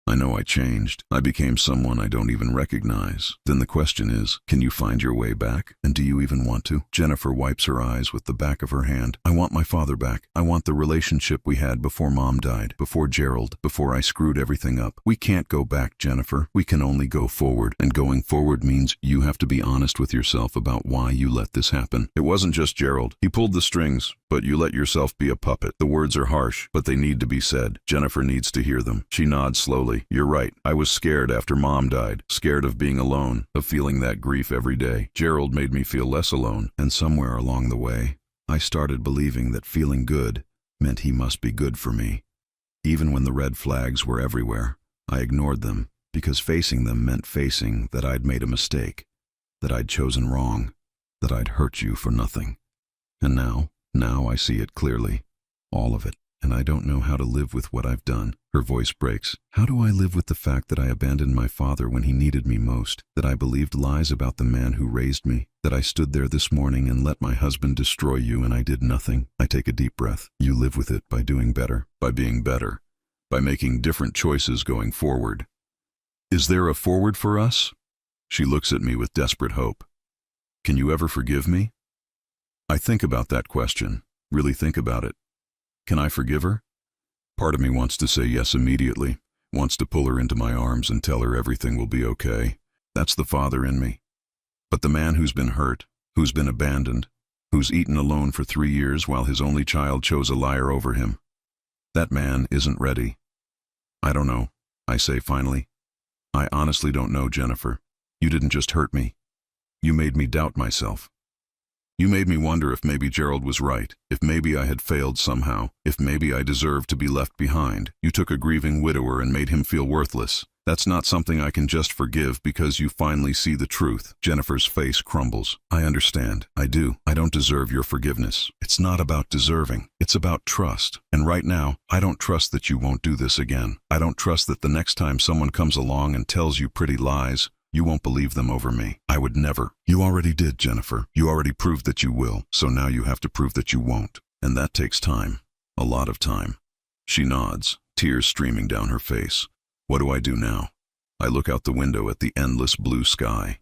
I changed. I became someone I don't even recognize. Then the question is, can you find your way back? And do you even want to? Jennifer wipes her eyes with the back of her hand. I want my father back. I want the relationship we had before Mom died, before Gerald, before I screwed everything up. We can't go back, Jennifer. We can only go forward. And going forward means you have to be honest with yourself about why you let this happen. It wasn't just Gerald. He pulled the strings, but you let yourself be a puppet. The words are harsh, but they need to be said. Jennifer needs to hear them. She nods slowly. You're right. I was scared after Mom died. Scared of being alone, of feeling that grief every day. Gerald made me feel less alone. And somewhere along the way, I started believing that feeling good meant he must be good for me. Even when the red flags were everywhere, I ignored them because facing them meant facing that I'd made a mistake, that I'd chosen wrong, that I'd hurt you for nothing. And now I see it clearly. All of it. And I don't know how to live with what I've done. Her voice breaks. How do I live with the fact that I abandoned my father when he needed me most? That I believed lies about the man who raised me? That I stood there this morning and let my husband destroy you and I did nothing? I take a deep breath. You live with it by doing better. By being better. By making different choices going forward. Is there a forward for us? She looks at me with desperate hope. Can you ever forgive me? I think about that question. Really think about it. Can I forgive her? Part of me wants to say yes immediately, wants to pull her into my arms and tell her everything will be okay. That's the father in me. But the man who's been hurt, who's been abandoned, who's eaten alone for 3 years while his only child chose a liar over him, that man isn't ready. I don't know, I say finally. I honestly don't know, Jennifer. You didn't just hurt me. You made me doubt myself. You made me wonder if maybe Gerald was right, if maybe I had failed somehow, if maybe I deserved to be left behind. You took a grieving widower and made him feel worthless. That's not something I can just forgive because you finally see the truth. Jennifer's face crumbles. I understand. I do. I don't deserve your forgiveness. It's not about deserving. It's about trust. And right now, I don't trust that you won't do this again. I don't trust that the next time someone comes along and tells you pretty lies, you won't believe them over me. I would never. You already did, Jennifer. You already proved that you will. So now you have to prove that you won't. And that takes time. A lot of time. She nods, tears streaming down her face. What do I do now? I look out the window at the endless blue sky.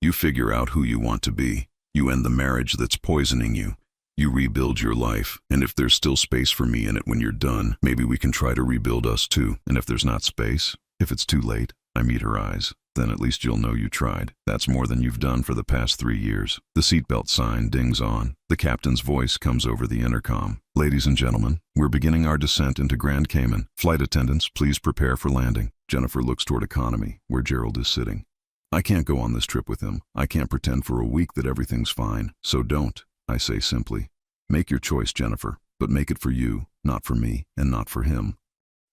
You figure out who you want to be. You end the marriage that's poisoning you. You rebuild your life. And if there's still space for me in it when you're done, maybe we can try to rebuild us too. And if there's not space, if it's too late, I meet her eyes. Then at least you'll know you tried. That's more than you've done for the past 3 years. The seatbelt sign dings on. The captain's voice comes over the intercom. Ladies and gentlemen, we're beginning our descent into Grand Cayman. Flight attendants, please prepare for landing. Jennifer looks toward economy, where Gerald is sitting. I can't go on this trip with him. I can't pretend for a week that everything's fine. So don't, I say simply. Make your choice, Jennifer, but make it for you, not for me, and not for him.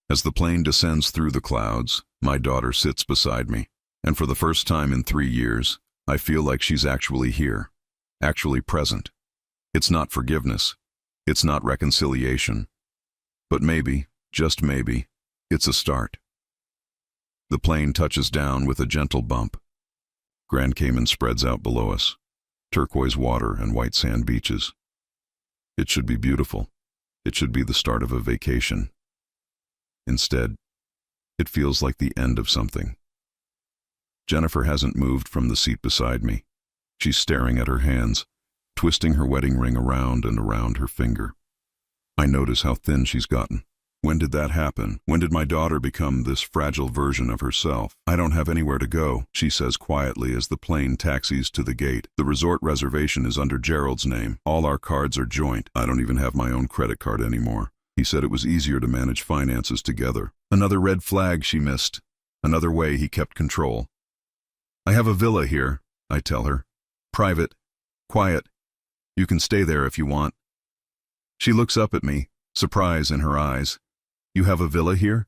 As the plane descends through the clouds, my daughter sits beside me. And for the first time in 3 years, I feel like she's actually here, actually present. It's not forgiveness. It's not reconciliation. But maybe, just maybe, it's a start. The plane touches down with a gentle bump. Grand Cayman spreads out below us, turquoise water and white sand beaches. It should be beautiful. It should be the start of a vacation. Instead, it feels like the end of something. Jennifer hasn't moved from the seat beside me. She's staring at her hands, twisting her wedding ring around and around her finger. I notice how thin she's gotten. When did that happen? When did my daughter become this fragile version of herself? I don't have anywhere to go, she says quietly as the plane taxis to the gate. The resort reservation is under Gerald's name. All our cards are joint. I don't even have my own credit card anymore. He said it was easier to manage finances together. Another red flag she missed. Another way he kept control. I have a villa here, I tell her. Private. Quiet. You can stay there if you want. She looks up at me, surprise in her eyes. You have a villa here?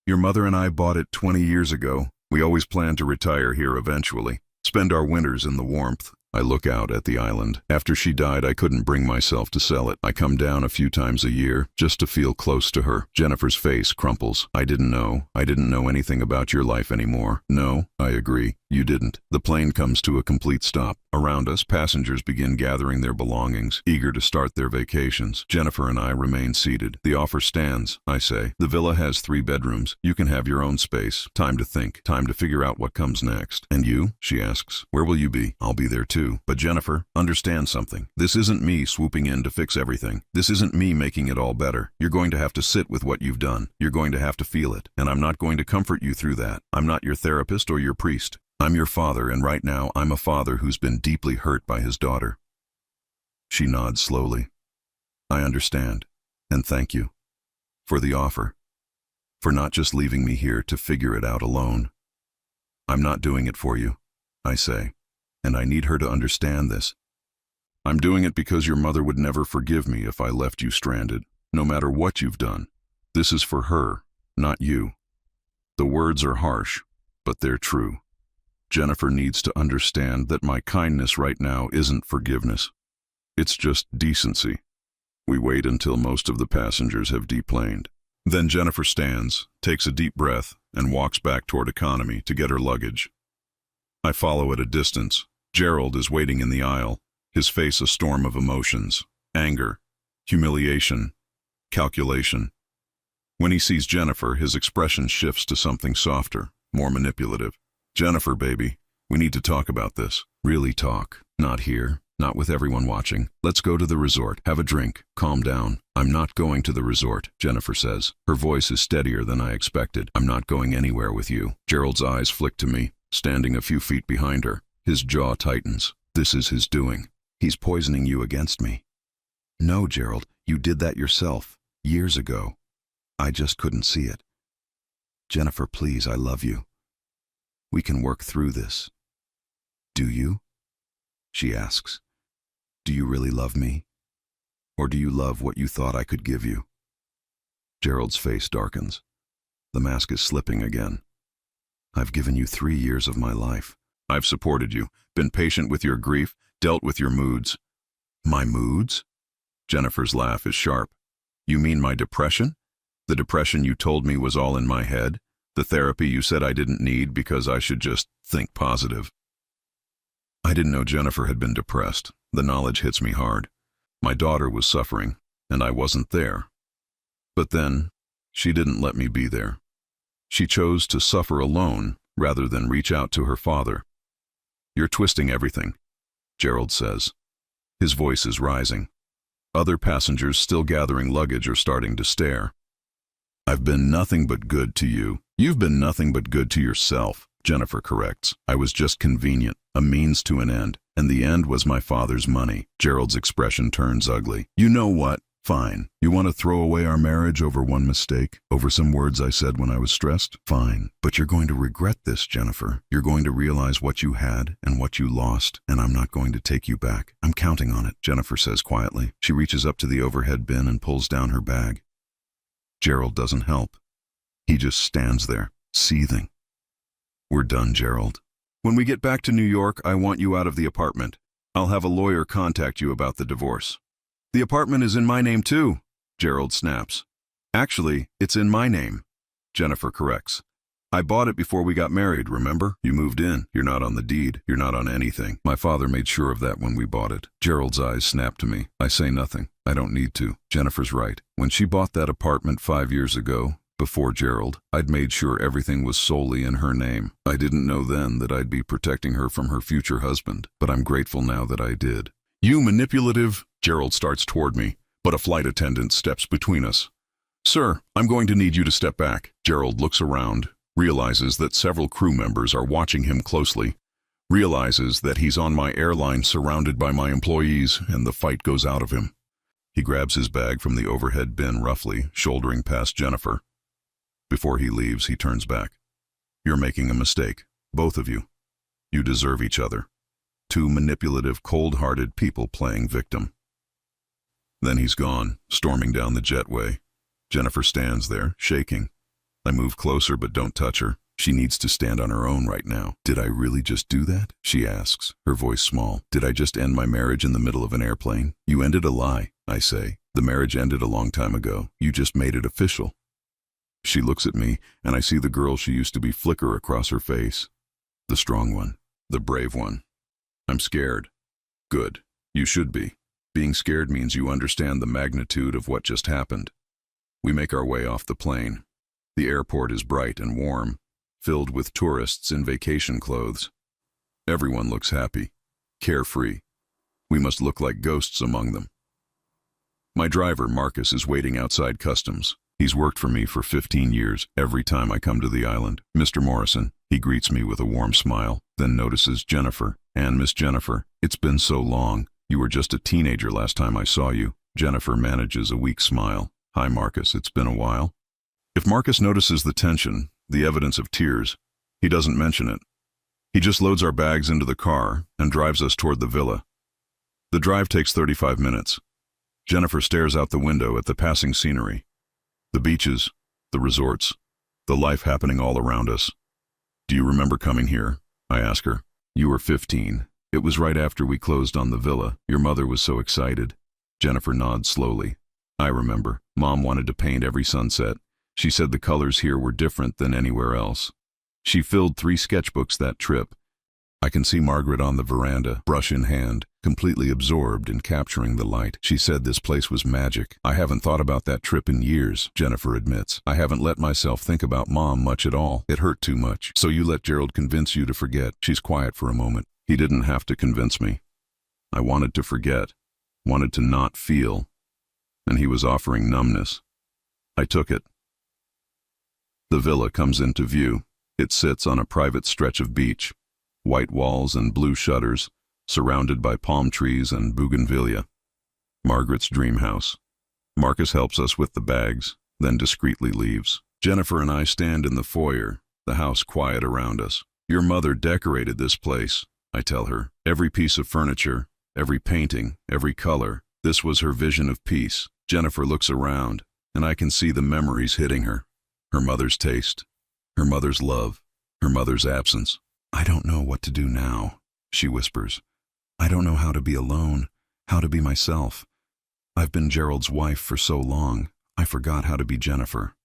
Your mother and I bought it 20 years ago. We always planned to retire here eventually, spend our winters in the warmth. I look out at the island. After she died, I couldn't bring myself to sell it. I come down a few times a year, just to feel close to her. Jennifer's face crumples. I didn't know anything about your life anymore. No, I agree. You didn't. The plane comes to a complete stop. Around us, passengers begin gathering their belongings, eager to start their vacations. Jennifer and I remain seated. The offer stands, I say. The villa has 3 bedrooms. You can have your own space. Time to think. Time to figure out what comes next. And you? She asks. Where will you be? I'll be there too. But Jennifer, understand something. This isn't me swooping in to fix everything. This isn't me making it all better. You're going to have to sit with what you've done. You're going to have to feel it. And I'm not going to comfort you through that. I'm not your therapist or your priest. I'm your father, and right now I'm a father who's been deeply hurt by his daughter. She nods slowly. I understand, and thank you for the offer, for not just leaving me here to figure it out alone. I'm not doing it for you, I say, and I need her to understand this. I'm doing it because your mother would never forgive me if I left you stranded, no matter what you've done. This is for her, not you. The words are harsh, but they're true. Jennifer needs to understand that my kindness right now isn't forgiveness. It's just decency. We wait until most of the passengers have deplaned. Then Jennifer stands, takes a deep breath, and walks back toward economy to get her luggage. I follow at a distance. Gerald is waiting in the aisle, his face a storm of emotions, anger, humiliation, calculation. When he sees Jennifer, his expression shifts to something softer, more manipulative. Jennifer, baby, we need to talk about this. Really talk. Not here. Not with everyone watching. Let's go to the resort. Have a drink. Calm down. I'm not going to the resort, Jennifer says. Her voice is steadier than I expected. I'm not going anywhere with you. Gerald's eyes flick to me, standing a few feet behind her. His jaw tightens. This is his doing. He's poisoning you against me. No, Gerald, you did that yourself, years ago. I just couldn't see it. Jennifer, please, I love you. We can work through this. Do you? She asks. Do you really love me? Or do you love what you thought I could give you? Gerald's face darkens. The mask is slipping again. I've given you 3 years of my life. I've supported you, been patient with your grief, dealt with your moods. My moods? Jennifer's laugh is sharp. You mean my depression? The depression you told me was all in my head? The therapy you said I didn't need because I should just think positive. I didn't know Jennifer had been depressed. The knowledge hits me hard. My daughter was suffering, and I wasn't there. But then, she didn't let me be there. She chose to suffer alone rather than reach out to her father. You're twisting everything, Gerald says. His voice is rising. Other passengers still gathering luggage are starting to stare. I've been nothing but good to you. You've been nothing but good to yourself, Jennifer corrects. I was just convenient, a means to an end, and the end was my father's money. Gerald's expression turns ugly. You know what? Fine. You want to throw away our marriage over one mistake? Over some words I said when I was stressed? Fine. But you're going to regret this, Jennifer. You're going to realize what you had and what you lost, and I'm not going to take you back. I'm counting on it, Jennifer says quietly. She reaches up to the overhead bin and pulls down her bag. Gerald doesn't help. He just stands there, seething. We're done, Gerald. When we get back to New York, I want you out of the apartment. I'll have a lawyer contact you about the divorce. The apartment is in my name too, Gerald snaps. Actually, it's in my name, Jennifer corrects. I bought it before we got married, remember? You moved in. You're not on the deed. You're not on anything. My father made sure of that when we bought it. Gerald's eyes snap to me. I say nothing. I don't need to. Jennifer's right. When she bought that apartment 5 years ago, before Gerald, I'd made sure everything was solely in her name. I didn't know then that I'd be protecting her from her future husband, but I'm grateful now that I did. You manipulative, Gerald starts toward me, but a flight attendant steps between us. Sir, I'm going to need you to step back. Gerald looks around, realizes that several crew members are watching him closely, realizes that he's on my airline surrounded by my employees, and the fight goes out of him. He grabs his bag from the overhead bin roughly, shouldering past Jennifer. Before he leaves, he turns back. You're making a mistake, both of you. You deserve each other. Two manipulative, cold-hearted people playing victim. Then he's gone, storming down the jetway. Jennifer stands there, shaking. I move closer but don't touch her. She needs to stand on her own right now. Did I really just do that? She asks, her voice small. Did I just end my marriage in the middle of an airplane? You ended a lie, I say. The marriage ended a long time ago. You just made it official. She looks at me, and I see the girl she used to be flicker across her face. The strong one. The brave one. I'm scared. Good. You should be. Being scared means you understand the magnitude of what just happened. We make our way off the plane. The airport is bright and warm, filled with tourists in vacation clothes. Everyone looks happy, carefree. We must look like ghosts among them. My driver, Marcus, is waiting outside customs. He's worked for me for 15 years, every time I come to the island. Mr. Morrison, he greets me with a warm smile, then notices Jennifer. And Miss Jennifer, it's been so long. You were just a teenager last time I saw you. Jennifer manages a weak smile. Hi, Marcus, it's been a while. If Marcus notices the tension, the evidence of tears, he doesn't mention it. He just loads our bags into the car and drives us toward the villa. The drive takes 35 minutes. Jennifer stares out the window at the passing scenery. The beaches, the resorts, the life happening all around us. Do you remember coming here? I ask her. You were 15. It was right after we closed on the villa. Your mother was so excited. Jennifer nods slowly. I remember. Mom wanted to paint every sunset. She said the colors here were different than anywhere else. She filled 3 sketchbooks that trip. I can see Margaret on the veranda, brush in hand, completely absorbed in capturing the light. She said this place was magic. I haven't thought about that trip in years, Jennifer admits. I haven't let myself think about Mom much at all. It hurt too much. So you let Gerald convince you to forget. She's quiet for a moment. He didn't have to convince me. I wanted to forget, wanted to not feel, and he was offering numbness. I took it. The villa comes into view. It sits on a private stretch of beach. White walls and blue shutters, surrounded by palm trees and bougainvillea. Margaret's dream house. Marcus helps us with the bags, then discreetly leaves. Jennifer and I stand in the foyer, the house quiet around us. Your mother decorated this place, I tell her. Every piece of furniture, every painting, every color. This was her vision of peace. Jennifer looks around, and I can see the memories hitting her. Her mother's taste, her mother's love, her mother's absence. I don't know what to do now, she whispers. I don't know how to be alone, how to be myself. I've been Gerald's wife for so long, I forgot how to be Jennifer.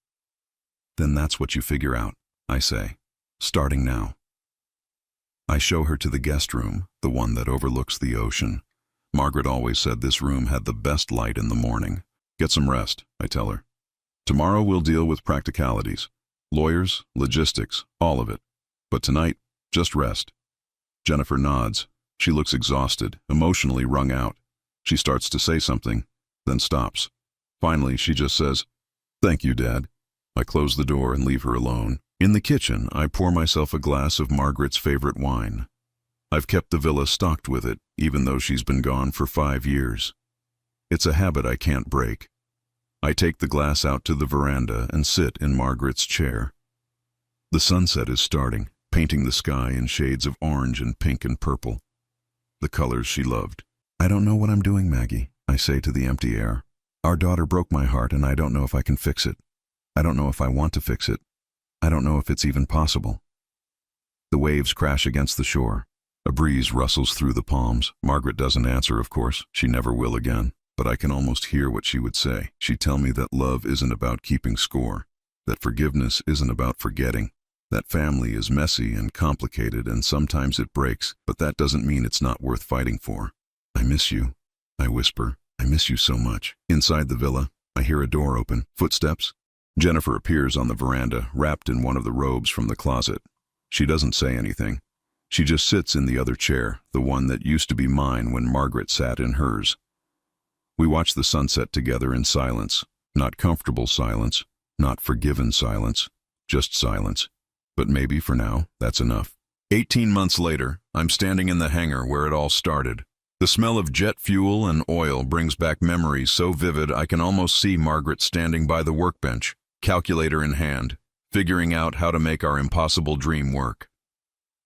Then that's what you figure out, I say, starting now. I show her to the guest room, the one that overlooks the ocean. Margaret always said this room had the best light in the morning. Get some rest, I tell her. Tomorrow we'll deal with practicalities, lawyers, logistics, all of it. But tonight, just rest. Jennifer nods. She looks exhausted, emotionally wrung out. She starts to say something, then stops. Finally, she just says, "Thank you, Dad." I close the door and leave her alone. In the kitchen, I pour myself a glass of Margaret's favorite wine. I've kept the villa stocked with it, even though she's been gone for 5 years. It's a habit I can't break. I take the glass out to the veranda and sit in Margaret's chair. The sunset is starting, painting the sky in shades of orange and pink and purple. The colors she loved. I don't know what I'm doing, Maggie, I say to the empty air. Our daughter broke my heart and I don't know if I can fix it. I don't know if I want to fix it. I don't know if it's even possible. The waves crash against the shore. A breeze rustles through the palms. Margaret doesn't answer, of course. She never will again. but I can almost hear what she would say. She'd tell me that love isn't about keeping score, that forgiveness isn't about forgetting, that family is messy and complicated and sometimes it breaks, but that doesn't mean it's not worth fighting for. I miss you, I whisper. I miss you so much. Inside the villa, I hear a door open, footsteps. Jennifer appears on the veranda, wrapped in one of the robes from the closet. She doesn't say anything. She just sits in the other chair, the one that used to be mine when Margaret sat in hers. We watch the sunset together in silence. Not comfortable silence, not forgiven silence, just silence. But maybe for now, that's enough. 18 months later, I'm standing in the hangar where it all started. The smell of jet fuel and oil brings back memories so vivid I can almost see Margaret standing by the workbench, calculator in hand, figuring out how to make our impossible dream work.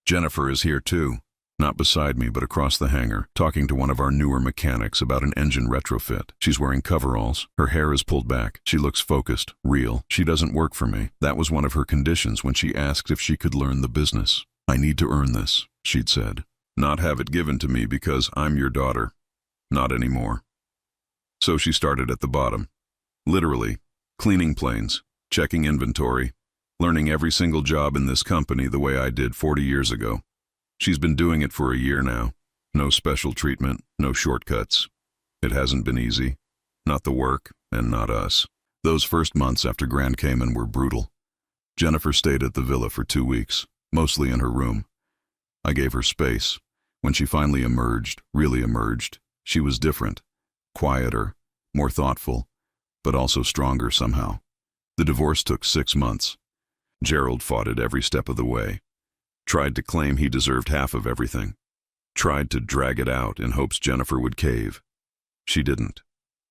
Jennifer is here too, not beside me but across the hangar, talking to one of our newer mechanics about an engine retrofit. She's wearing coveralls, her hair is pulled back, she looks focused, real. She doesn't work for me. That was one of her conditions when she asked if she could learn the business. I need to earn this, she'd said. Not have it given to me because I'm your daughter. Not anymore. So she started at the bottom. Literally, cleaning planes, checking inventory, learning every single job in this company the way I did 40 years ago. She's been doing it for a year now. No special treatment, no shortcuts. It hasn't been easy. Not the work, and not us. Those first months after Grand Cayman were brutal. Jennifer stayed at the villa for 2 weeks, mostly in her room. I gave her space. When she finally emerged, really emerged, she was different, quieter, more thoughtful, but also stronger somehow. The divorce took 6 months. Gerald fought it every step of the way. Tried to claim he deserved half of everything. Tried to drag it out in hopes Jennifer would cave. She didn't.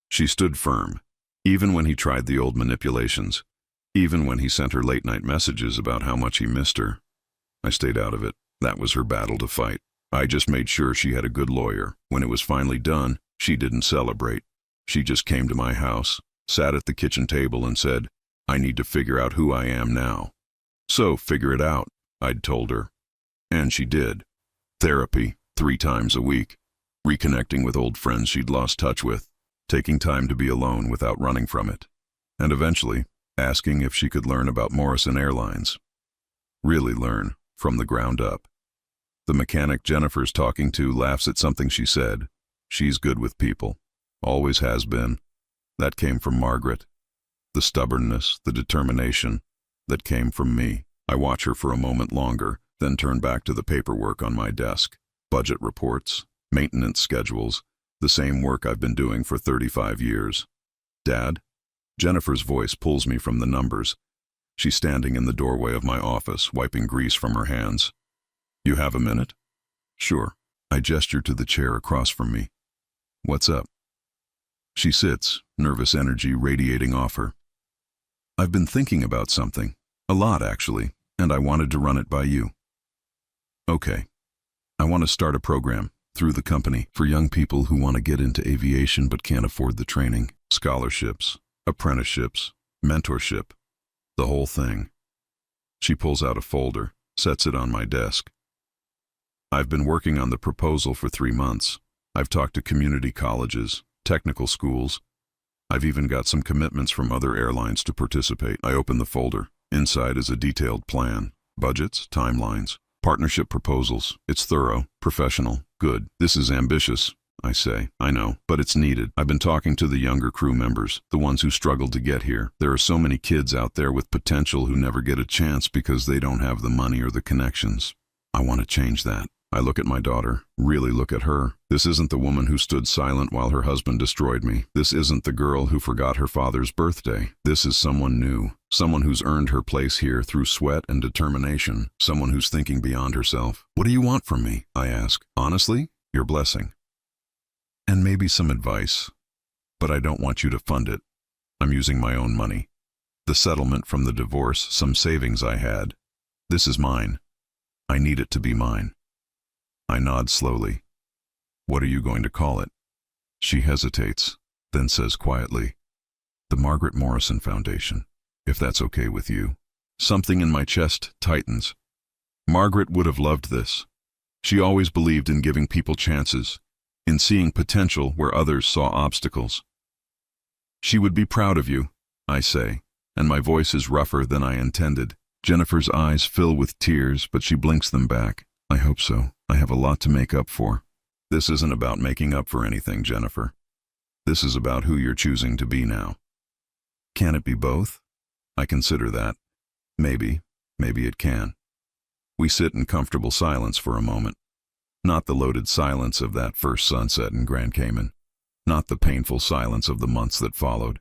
She stood firm, even when he tried the old manipulations, even when he sent her late-night messages about how much he missed her. I stayed out of it. That was her battle to fight. I just made sure she had a good lawyer. When it was finally done, she didn't celebrate. She just came to my house, sat at the kitchen table and said, I need to figure out who I am now. So figure it out, I'd told her. And she did. Therapy, 3 times a week. Reconnecting with old friends she'd lost touch with. Taking time to be alone without running from it. And eventually, asking if she could learn about Morrison Airlines. Really learn, from the ground up. The mechanic Jennifer's talking to laughs at something she said. She's good with people. Always has been. That came from Margaret. The stubbornness, the determination, that came from me. I watch her for a moment longer, then turn back to the paperwork on my desk. Budget reports, maintenance schedules, the same work I've been doing for 35 years. Dad? Jennifer's voice pulls me from the numbers. She's standing in the doorway of my office, wiping grease from her hands. You have a minute? Sure. I gesture to the chair across from me. What's up? She sits, nervous energy radiating off her. I've been thinking about something. A lot, actually, and I wanted to run it by you. Okay. I want to start a program, through the company, for young people who want to get into aviation but can't afford the training. Scholarships, apprenticeships, mentorship, the whole thing. She pulls out a folder, sets it on my desk. I've been working on the proposal for 3 months. I've talked to community colleges, technical schools. I've even got some commitments from other airlines to participate. I open the folder. Inside is a detailed plan. Budgets, timelines, partnership proposals. It's thorough, professional, good. This is ambitious, I say. I know, but it's needed. I've been talking to the younger crew members, the ones who struggled to get here. There are so many kids out there with potential who never get a chance because they don't have the money or the connections. I want to change that. I look at my daughter, really look at her. This isn't the woman who stood silent while her husband destroyed me. This isn't the girl who forgot her father's birthday. This is someone new, someone who's earned her place here through sweat and determination, someone who's thinking beyond herself. What do you want from me? I ask. Honestly, your blessing. And maybe some advice. But I don't want you to fund it. I'm using my own money. The settlement from the divorce, some savings I had. This is mine. I need it to be mine. I nod slowly. What are you going to call it? She hesitates, then says quietly, the Margaret Morrison Foundation, if that's okay with you. Something in my chest tightens. Margaret would have loved this. She always believed in giving people chances, in seeing potential where others saw obstacles. She would be proud of you, I say, and my voice is rougher than I intended. Jennifer's eyes fill with tears, but she blinks them back. I hope so. I have a lot to make up for. This isn't about making up for anything, Jennifer. This is about who you're choosing to be now. Can it be both? I consider that. Maybe it can. We sit in comfortable silence for a moment. Not the loaded silence of that first sunset in Grand Cayman. Not the painful silence of the months that followed.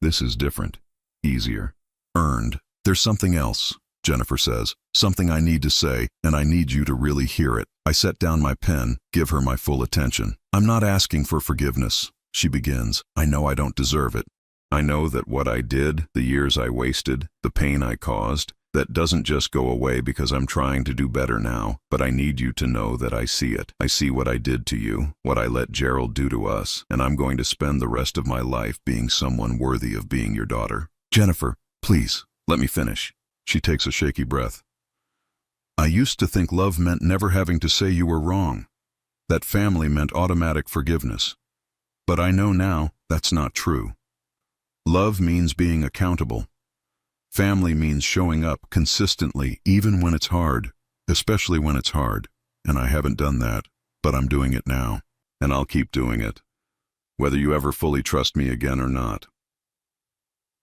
This is different. Easier. Earned. There's something else, Jennifer says. Something I need to say, and I need you to really hear it. I set down my pen, give her my full attention. I'm not asking for forgiveness, she begins. I know I don't deserve it. I know that what I did, the years I wasted, the pain I caused, that doesn't just go away because I'm trying to do better now, but I need you to know that I see it. I see what I did to you, what I let Gerald do to us, and I'm going to spend the rest of my life being someone worthy of being your daughter. Jennifer, please, let me finish. She takes a shaky breath. I used to think love meant never having to say you were wrong, that family meant automatic forgiveness. But I know now that's not true. Love means being accountable. Family means showing up consistently, even when it's hard, especially when it's hard. And I haven't done that, but I'm doing it now, and I'll keep doing it, whether you ever fully trust me again or not.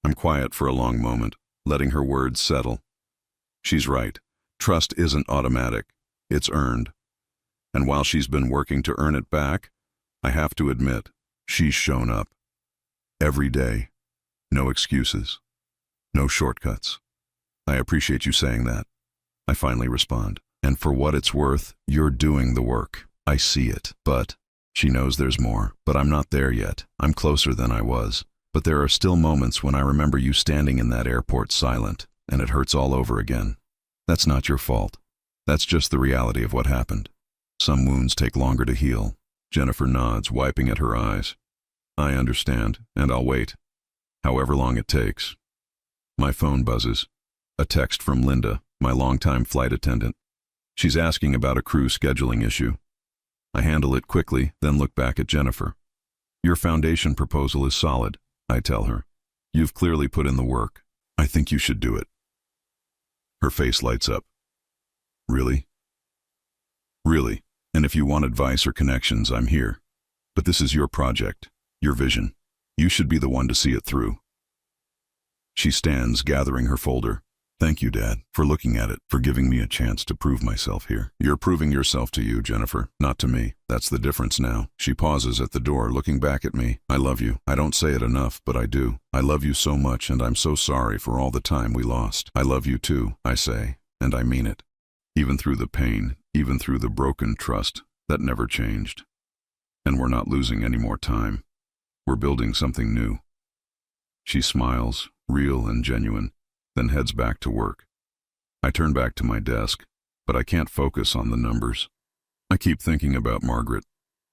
I'm quiet for a long moment, letting her words settle. She's right. Trust isn't automatic. It's earned. And while she's been working to earn it back, I have to admit, she's shown up. Every day. No excuses. No shortcuts. I appreciate you saying that. I finally respond. And for what it's worth, you're doing the work. I see it. But she knows there's more. But I'm not there yet. I'm closer than I was. But there are still moments when I remember you standing in that airport silent, and it hurts all over again. That's not your fault. That's just the reality of what happened. Some wounds take longer to heal. Jennifer nods, wiping at her eyes. I understand, and I'll wait. However long it takes. My phone buzzes. A text from Linda, my longtime flight attendant. She's asking about a crew scheduling issue. I handle it quickly, then look back at Jennifer. Your foundation proposal is solid, I tell her. You've clearly put in the work. I think you should do it. Her face lights up. Really? Really. And if you want advice or connections, I'm here. But this is your project, your vision. You should be the one to see it through. She stands, gathering her folder. Thank you, Dad, for looking at it, for giving me a chance to prove myself here. You're proving yourself to you, Jennifer, not to me. That's the difference now. She pauses at the door, looking back at me. I love you. I don't say it enough, but I do. I love you so much, and I'm so sorry for all the time we lost. I love you too, I say, and I mean it. Even through the pain, even through the broken trust, that never changed. And we're not losing any more time. We're building something new. She smiles, real and genuine, then heads back to work. I turn back to my desk, but I can't focus on the numbers. I keep thinking about Margaret,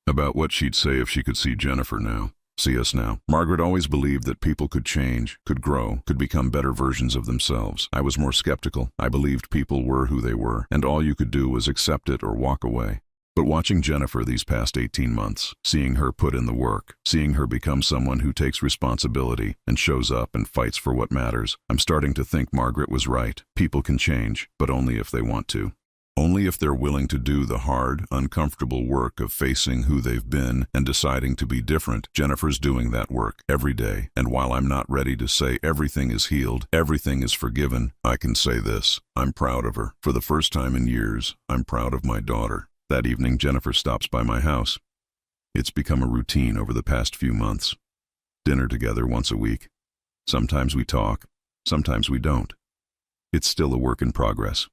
about what she'd say if she could see Jennifer now, see us now. Margaret always believed that people could change, could grow, could become better versions of themselves. I was more skeptical. I believed people were who they were, and all you could do was accept it or walk away. But watching Jennifer these past 18 months, seeing her put in the work, seeing her become someone who takes responsibility and shows up and fights for what matters, I'm starting to think Margaret was right. People can change, but only if they want to. Only if they're willing to do the hard, uncomfortable work of facing who they've been and deciding to be different. Jennifer's doing that work every day, and while I'm not ready to say everything is healed, everything is forgiven, I can say this: I'm proud of her. For the first time in years, I'm proud of my daughter. That evening, Jennifer stops by my house. It's become a routine over the past few months. Dinner together once a week. Sometimes we talk, sometimes we don't. It's still a work in progress.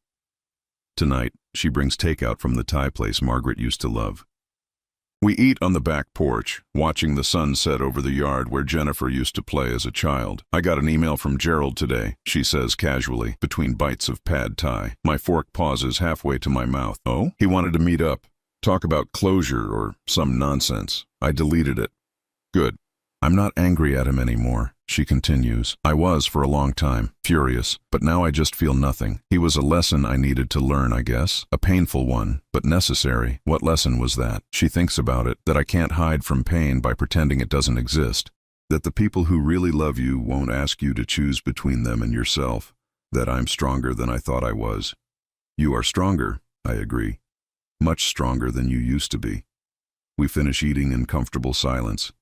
Tonight, she brings takeout from the Thai place Margaret used to love. We eat on the back porch, watching the sun set over the yard where Jennifer used to play as a child. I got an email from Gerald today, she says casually, between bites of pad thai. My fork pauses halfway to my mouth. Oh? He wanted to meet up, talk about closure or some nonsense. I deleted it. Good. I'm not angry at him anymore, she continues. I was for a long time, furious, but now I just feel nothing. He was a lesson I needed to learn, I guess. A painful one, but necessary. What lesson was that? She thinks about it, that I can't hide from pain by pretending it doesn't exist. That the people who really love you won't ask you to choose between them and yourself. That I'm stronger than I thought I was. You are stronger, I agree. Much stronger than you used to be. We finish eating in comfortable silence.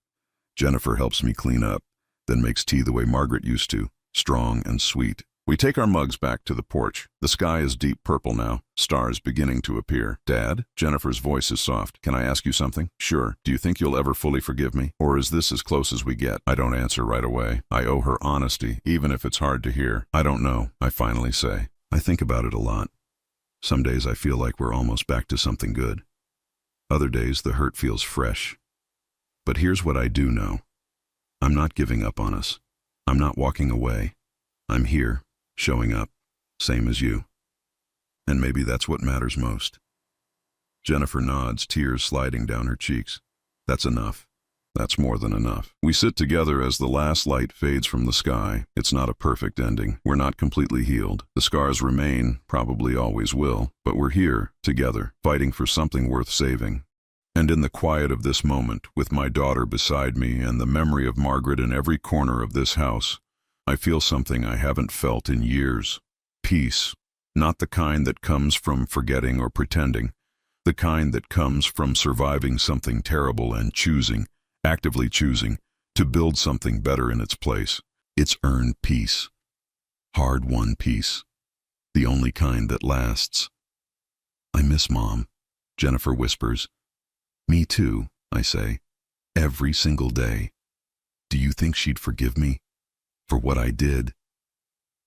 Jennifer helps me clean up, then makes tea the way Margaret used to, strong and sweet. We take our mugs back to the porch. The sky is deep purple now, stars beginning to appear. Dad? Jennifer's voice is soft. Can I ask you something? Sure. Do you think you'll ever fully forgive me? Or is this as close as we get? I don't answer right away. I owe her honesty, even if it's hard to hear. I don't know, I finally say. I think about it a lot. Some days I feel like we're almost back to something good. Other days the hurt feels fresh. But here's what I do know. I'm not giving up on us. I'm not walking away. I'm here, showing up, same as you. And maybe that's what matters most. Jennifer nods, tears sliding down her cheeks. That's enough. That's more than enough. We sit together as the last light fades from the sky. It's not a perfect ending. We're not completely healed. The scars remain, probably always will, but we're here, together, fighting for something worth saving. And in the quiet of this moment, with my daughter beside me and the memory of Margaret in every corner of this house, I feel something I haven't felt in years. Peace. Not the kind that comes from forgetting or pretending. The kind that comes from surviving something terrible and choosing, actively choosing, to build something better in its place. It's earned peace. Hard-won peace. The only kind that lasts. I miss Mom, Jennifer whispers. Me too, I say. Every single day. Do you think she'd forgive me? For what I did?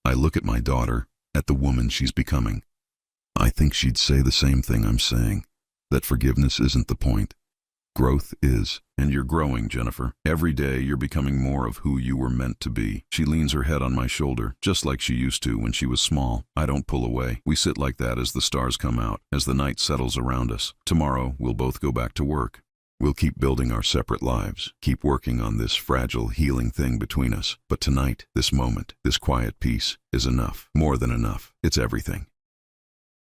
I look at my daughter, at the woman she's becoming. I think she'd say the same thing I'm saying. That forgiveness isn't the point. Growth is, and you're growing, Jennifer. Every day you're becoming more of who you were meant to be. She leans her head on my shoulder, just like she used to when she was small. I don't pull away. We sit like that as the stars come out, as the night settles around us. Tomorrow, we'll both go back to work. We'll keep building our separate lives, keep working on this fragile, healing thing between us. But tonight, this moment, this quiet peace, is enough. More than enough. It's everything.